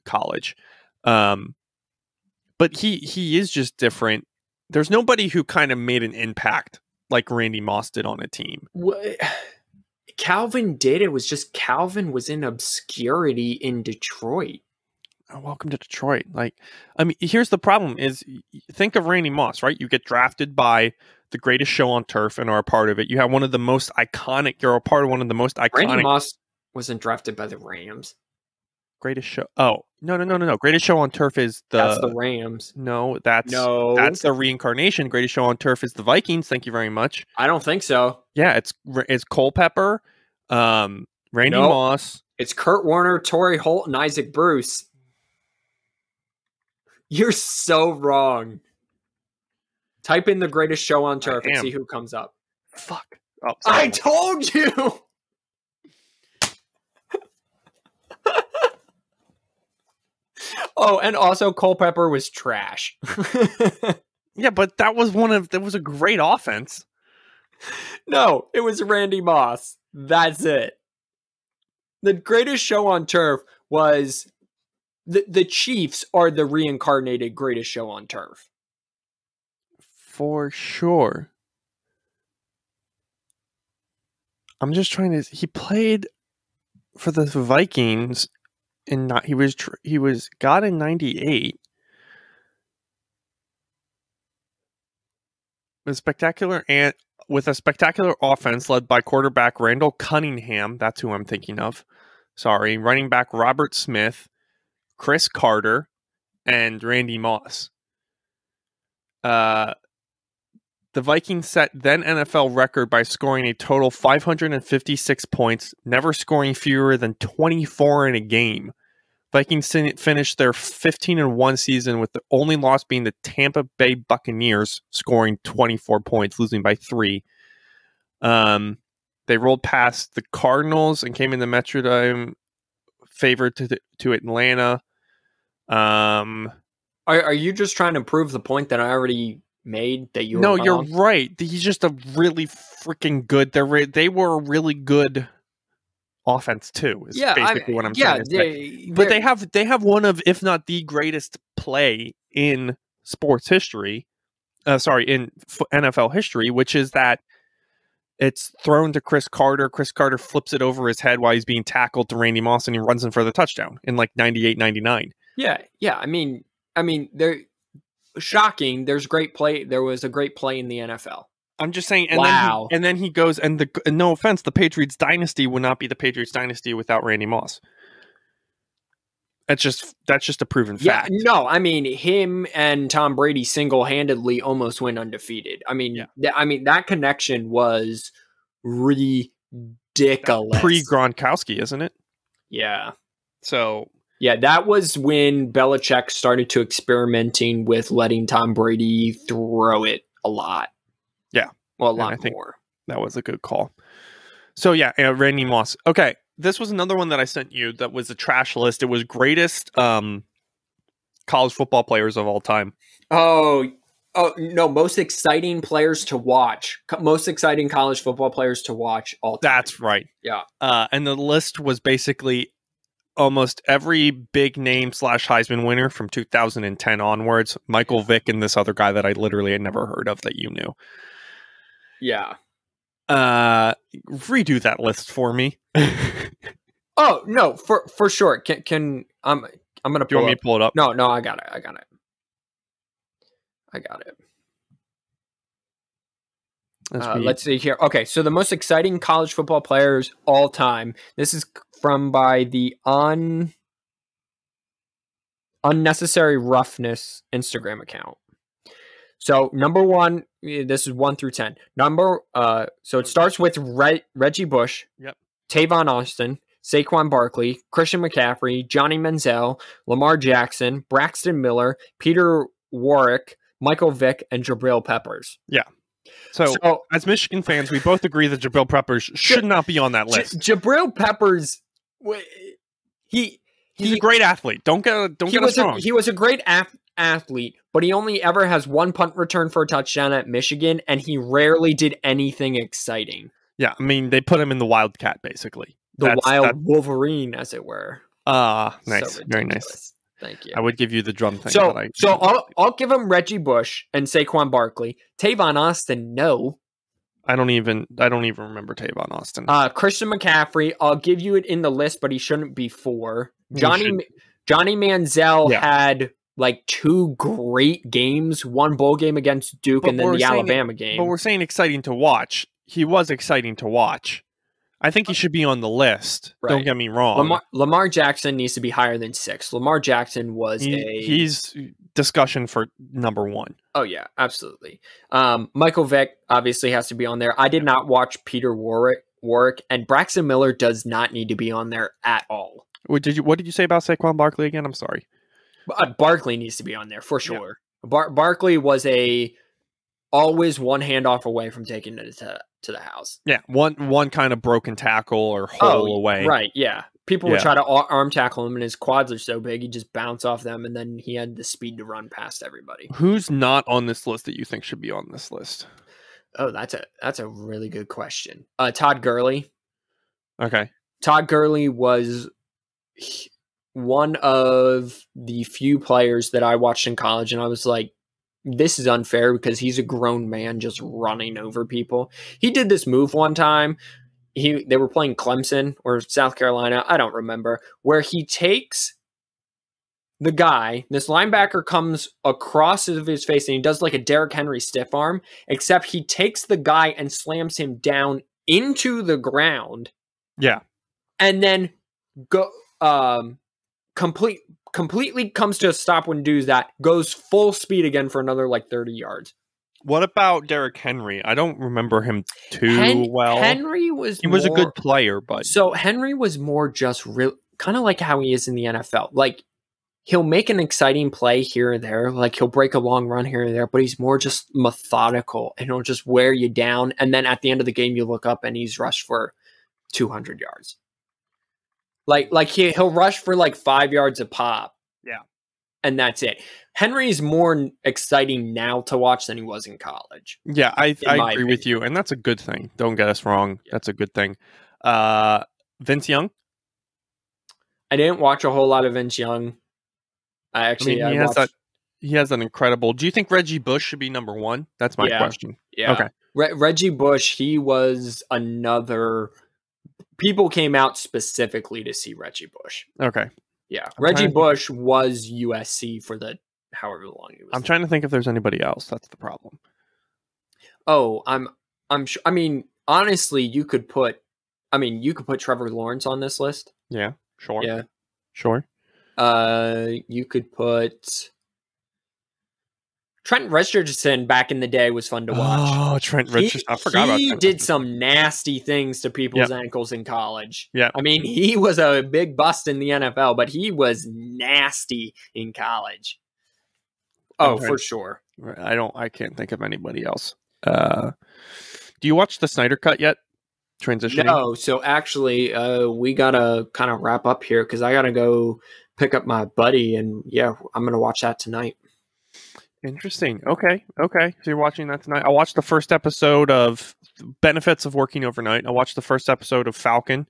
college. But he is just different. There's nobody who kind of made an impact like Randy Moss did on a team. Calvin did. It was just Calvin was in obscurity in Detroit. Oh, welcome to Detroit. Like, I mean, here's the problem is, think of Randy Moss, right? You get drafted by the greatest show on turf and are a part of it. You have one of the most iconic, you're a part of one of the most iconic. Randy Moss wasn't drafted by the Rams. Greatest show. Oh, no. Greatest show on turf is that's the Rams. No, that's the reincarnation. Greatest show on turf is the Vikings. Thank you very much. I don't think so. Yeah, it's Culpepper, Randy Moss. It's Kurt Warner, Torrey Holt, and Isaac Bruce. You're so wrong. Type in the greatest show on turf and see who comes up. Fuck. Oh, I told you. Oh, and also Culpepper was trash. Yeah, but that was a great offense. No, it was Randy Moss. That's it. The greatest show on turf was the Chiefs are the reincarnated greatest show on turf. For sure. I'm just trying to. He played for the Vikings, and he was got in '98. With a spectacular offense led by quarterback Randall Cunningham. That's who I'm thinking of. Sorry, running back Robert Smith, Chris Carter, and Randy Moss. The Vikings set then NFL record by scoring a total 556 points, never scoring fewer than 24 in a game. Vikings finished their 15-1 season with the only loss being the Tampa Bay Buccaneers, scoring 24 points, losing by 3. They rolled past the Cardinals and came in the Metrodome favored to Atlanta. Are you just trying to prove the point that I already made that you were wrong? You're right. He's just a really freaking good. They were a really good offense too. Is basically what I'm trying to say. But they have one of, if not the greatest play in sports history. In NFL history, which is that it's thrown to Chris Carter. Chris Carter flips it over his head while he's being tackled to Randy Moss, and he runs in for the touchdown in like 98, 99. Yeah. I mean, they're shocking. There's great play. There was a great play in the NFL. I'm just saying. Wow. Then he goes, and no offense, the Patriots dynasty would not be the Patriots dynasty without Randy Moss. That's just a proven fact. Yeah, no, I mean, him and Tom Brady single-handedly almost went undefeated. I mean, that connection was ridiculous. Pre-Gronkowski, isn't it? Yeah. So yeah, that was when Belichick started to experimenting with letting Tom Brady throw it a lot. Yeah. Well, a lot more. That was a good call. So yeah, Randy Moss. Okay. This was another one that I sent you that was a trash list. It was greatest college football players of all time. Oh no, most exciting players to watch. Most exciting college football players to watch all time. That's right. Yeah. And the list was basically almost every big name / Heisman winner from 2010 onwards. Michael Vick and this other guy that I literally had never heard of that you knew. Yeah. Redo that list for me. Oh no, for sure. Can I'm gonna. Do you want me to pull it up? No, I got it. Let's see here. Okay, so the most exciting college football players all time. This is from by the Unnecessary Roughness Instagram account. So number 1, this is 1 through 10. So it starts with Reggie Bush, yep, Tavon Austin, Saquon Barkley, Christian McCaffrey, Johnny Manziel, Lamar Jackson, Braxton Miller, Peter Warwick, Michael Vick, and Jabril Peppers. Yeah. So as Michigan fans, we both agree that Jabril Peppers should not be on that list. Jabril Peppers, he's a great athlete. Don't get us wrong. He was a great athlete, but he only ever has 1 punt return for a touchdown at Michigan, and he rarely did anything exciting. Yeah, I mean, they put him in the Wildcat, basically. The Wolverine, as it were. Nice. So very nice. Thank you. I would give you the drum thing. So I'll give him Reggie Bush and Saquon Barkley. Tavon Austin, no. I don't even remember Tavon Austin. Christian McCaffrey, I'll give you it in the list, but he shouldn't be 4. Johnny Manziel had like 2 great games, 1 bowl game against Duke, and then the Alabama game. But we're saying exciting to watch. He was exciting to watch. I think he should be on the list. Right. Don't get me wrong. Lamar Jackson needs to be higher than 6. Lamar Jackson was he's discussion for number 1. Oh yeah, absolutely. Michael Vick obviously has to be on there. I did not watch Peter Warwick, and Braxton Miller does not need to be on there at all. What did you say about Saquon Barkley again? I'm sorry. Barkley needs to be on there for sure. Yeah. Barkley was always 1 handoff away from taking it to the house. Yeah, one kind of broken tackle or hole away. Right, yeah. People would try to arm tackle him, and his quads are so big, he'd just bounce off them, and then he had the speed to run past everybody. Who's not on this list that you think should be on this list? Oh, that's a really good question. Todd Gurley. Okay. Todd Gurley was one of the few players that I watched in college, and I was like, this is unfair because he's a grown man just running over people. He did this move one time. They were playing Clemson or South Carolina, I don't remember, where he takes the guy, this linebacker comes across of his face and he does like a Derrick Henry stiff arm, except he takes the guy and slams him down into the ground. Yeah. And then completely comes to a stop when does that, goes full speed again for another like 30 yards. What about Derrick Henry? I don't remember him too well. Henry was a good player, but so Henry was more just kind of like how he is in the NFL. Like he'll make an exciting play here or there, like he'll break a long run here and there, but he's more just methodical and he'll just wear you down. And then at the end of the game, you look up and he's rushed for 200 yards. Like he'll rush for like 5 yards a pop. Yeah. And that's it. Henry's more exciting now to watch than he was in college. Yeah, I agree with you. And that's a good thing. Don't get us wrong. Yeah. That's a good thing. Vince Young? I didn't watch a whole lot of Vince Young. He has an incredible... Do you think Reggie Bush should be number 1? That's my question. Yeah. Okay. Reggie Bush, he was another... People came out specifically to see Reggie Bush. Okay. Yeah. Reggie Bush was USC for the however long he was. I'm trying to think if there's anybody else. That's the problem. Oh, I'm sure. I mean, honestly, you could put Trevor Lawrence on this list. Yeah, sure. Yeah. Sure. You could put Trent Richardson back in the day was fun to watch. Oh, Trent Richardson. I forgot about that. He did some nasty things to people's ankles in college. Yeah. I mean, he was a big bust in the NFL, but he was nasty in college. Oh, for sure. I can't think of anybody else. Do you watch the Snyder Cut yet? Transitioning? No. So actually, we got to kind of wrap up here because I got to go pick up my buddy. And yeah, I'm going to watch that tonight. Interesting. Okay. So you're watching that tonight. I watched the first episode of Benefits of Working Overnight. I watched the first episode of Falcon.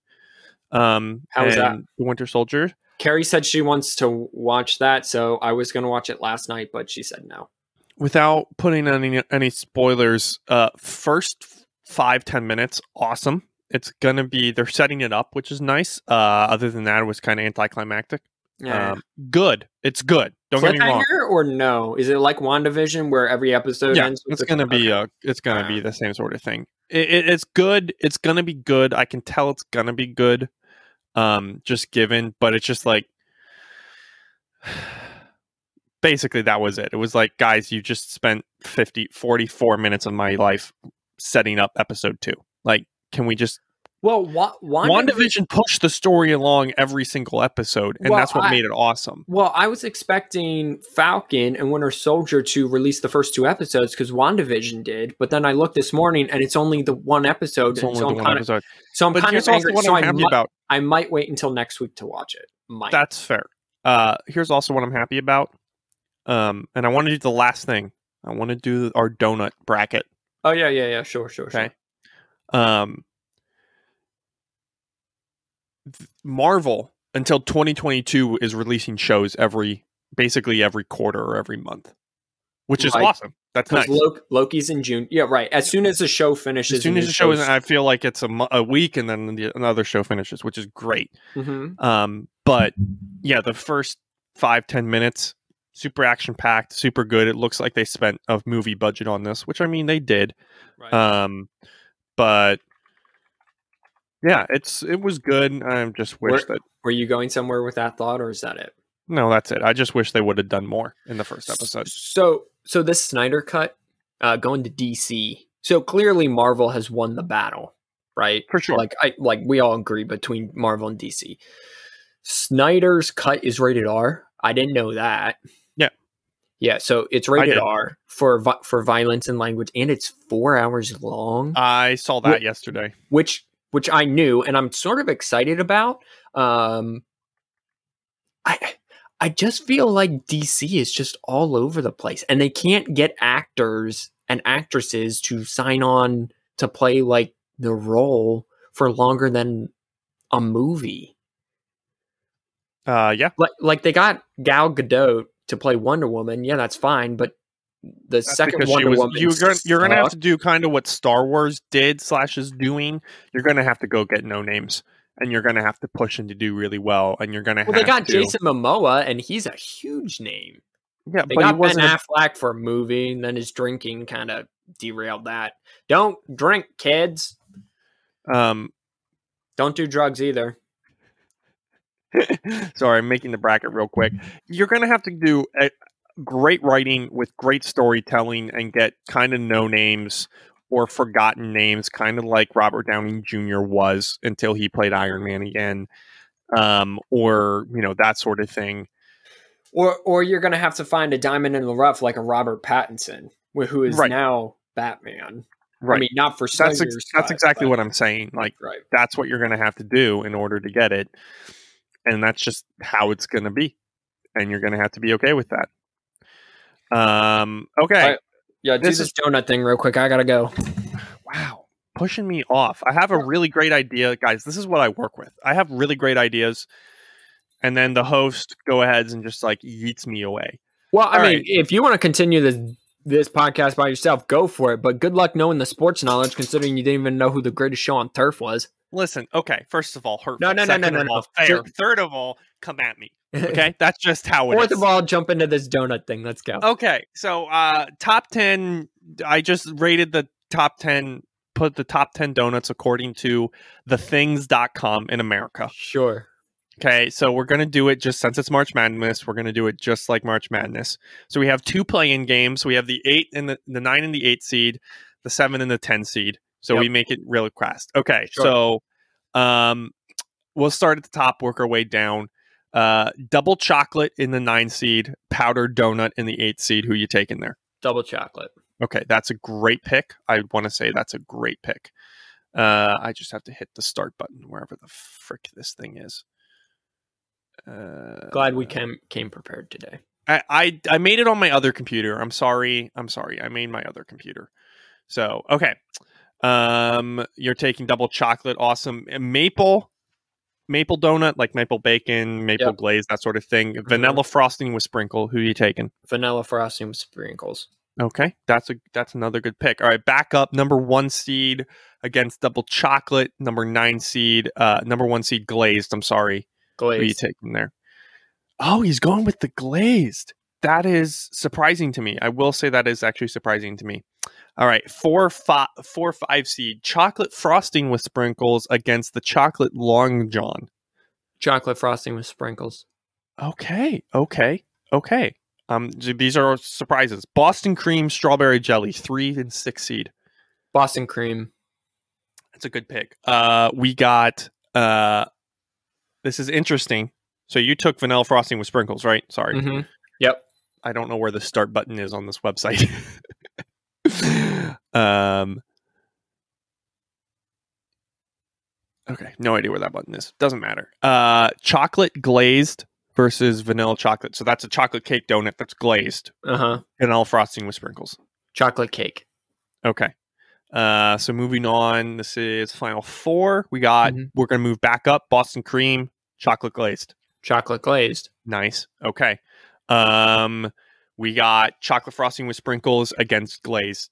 How was that? The Winter Soldier. Carrie said she wants to watch that, so I was going to watch it last night, but she said no. Without putting any spoilers, first 5-10 minutes, awesome. It's gonna be, they're setting it up, which is nice. Other than that, it was kind of anticlimactic. Yeah. Good. It's good. Don't get me wrong. Or no? Is it like WandaVision where every episode ends? It's gonna be it's gonna be the same sort of thing. It's good. It's gonna be good. I can tell it's gonna be good. Just given, but it's just like basically that was it. It was like, guys, you just spent 44 minutes of my life setting up episode 2. Like, can we just... Well, WandaVision pushed the story along every single episode, and that's what made it awesome. Well, I was expecting Falcon and Winter Soldier to release the first 2 episodes because WandaVision did, but then I looked this morning and it's only the 1 episode. It's only the 1 episode. So I'm kind of angry. What I'm happy about. I might wait until next week to watch it. That's fair. Here's also what I'm happy about. And I want to do the last thing. I want to do our donut bracket. Oh, yeah. Sure. Okay. Marvel until 2022 is releasing shows basically every quarter or every month, which is awesome. That's nice. Loki's in June. Yeah, right. As soon as the show finishes. As soon as the show is, I feel like it's a week and then another show finishes, which is great. Mm-hmm. But yeah, the first 5-10 minutes, super action packed, super good. It looks like they spent a movie budget on this, which I mean they did. Right. But yeah, it was good. I just wish that. Were you going somewhere with that thought, or is that it? No, that's it. I just wish they would have done more in the first episode. So this Snyder cut going to DC. So clearly Marvel has won the battle, right? For sure. Like we all agree between Marvel and DC. Snyder's cut is rated R. I didn't know that. Yeah, so it's rated R for violence and language, and it's 4 hours long. I saw that yesterday. Which I knew, and I'm sort of excited about. I just feel like DC is just all over the place, and they can't get actors and actresses to sign on to play like the role for longer than a movie. Yeah, like they got Gal Gadot to play Wonder Woman. Yeah, that's fine, but that's second Wonder Woman, you're gonna have to do kind of what Star Wars did / is doing. You're gonna have to go get no names, and you're gonna have to push them to do really well. And you're gonna they got Jason Momoa, and he's a huge name. Yeah, they got Ben Affleck for a movie, and then his drinking kind of derailed that. Don't drink, kids. Don't do drugs either. Sorry, I'm making the bracket real quick. You're gonna have to do great writing with great storytelling and get kind of no names or forgotten names, kind of like Robert Downey Jr. was until he played Iron Man again, or that sort of thing. Or you're going to have to find a diamond in the rough like a Robert Pattinson, who is now Batman. Right. I mean, not for Snyder's that's exactly what I'm saying. Like, that's what you're going to have to do in order to get it, and that's just how it's going to be, and you're going to have to be okay with that. Okay. Yeah, do this donut thing real quick. I gotta go. Wow. Pushing me off. I have a really great idea. Guys, this is what I work with. I have really great ideas, and then the host go ahead and just like yeets me away. Well, I mean, if you want to continue this podcast by yourself, go for it. But good luck knowing the sports knowledge, considering you didn't even know who the greatest show on turf was. Listen, okay. First of all, hurtful. No. Fair. Third of all, come at me. Okay, that's just how it Fourth is. of all, jump into this donut thing. Let's go. Okay, so top 10. I just rated the top 10. Put the top 10 donuts according to thethings.com in America. Sure. Okay, so we're gonna do it just since it's March Madness. We're gonna do it just like March Madness. So we have 2 play-in games. We have the 8 and the 9 and the 8 seed, the 7 and the 10 seed. So we make it real fast. Okay, sure. So we'll start at the top, work our way down. Double chocolate in the 9 seed, powdered donut in the 8 seed. Who you taking there? Double chocolate. Okay, that's a great pick. I want to say that's a great pick. I just have to hit the start button wherever the frick this thing is. Glad we came prepared today. I made it on my other computer. I'm sorry. I made my other computer. So okay. You're taking double chocolate. Awesome. Maple maple donut, like maple bacon, maple glaze, that sort of thing. Vanilla frosting with sprinkle. Who are you taking? Vanilla frosting with sprinkles. Okay, that's another good pick. All right, back up. Number 1 seed against double chocolate. Number 1 seed glazed. I'm sorry. Glazed. Who are you taking there? Oh, he's going with the glazed. That is surprising to me. I will say that is actually surprising to me. All right, 4-5 seed chocolate frosting with sprinkles against the chocolate long john. Chocolate frosting with sprinkles. Okay. These are surprises. Boston cream strawberry jelly, 3 and 6 seed. Boston cream. That's a good pick. We got this is interesting. So you took vanilla frosting with sprinkles, right? Sorry. Mm-hmm. Yep. I don't know where the start button is on this website. Okay, no idea where that button is. Doesn't matter. Chocolate glazed versus vanilla chocolate. So that's a chocolate cake donut that's glazed. Vanilla frosting with sprinkles. Chocolate cake. Okay. So moving on, this is final 4. We got we're gonna move back up. Boston cream, chocolate glazed. Chocolate glazed. Nice. Okay. We got chocolate frosting with sprinkles against glazed.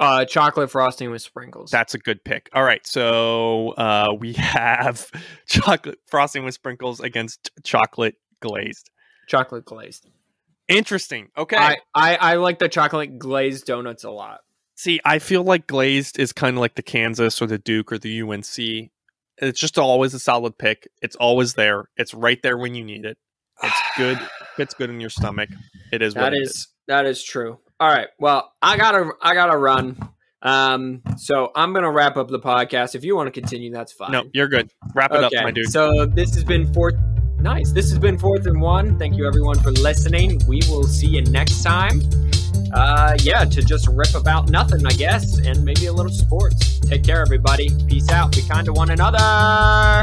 Chocolate frosting with sprinkles. That's a good pick. All right, so we have chocolate frosting with sprinkles against chocolate glazed. Chocolate glazed. Interesting. Okay. I like the chocolate glazed donuts a lot. See, I feel like glazed is kind of like the Kansas or the Duke or the UNC. It's just always a solid pick. It's always there. It's right there when you need it. It's good. Fits good in your stomach. It is what it is. That is true. All right. Well, I gotta run. So I'm gonna wrap up the podcast. If you want to continue, that's fine. No, you're good. Wrap it up, my dude. So this has been Nice. This has been 4th and 1. Thank you everyone for listening. We will see you next time. To just rip about nothing, I guess, and maybe a little sports. Take care, everybody. Peace out. Be kind to one another.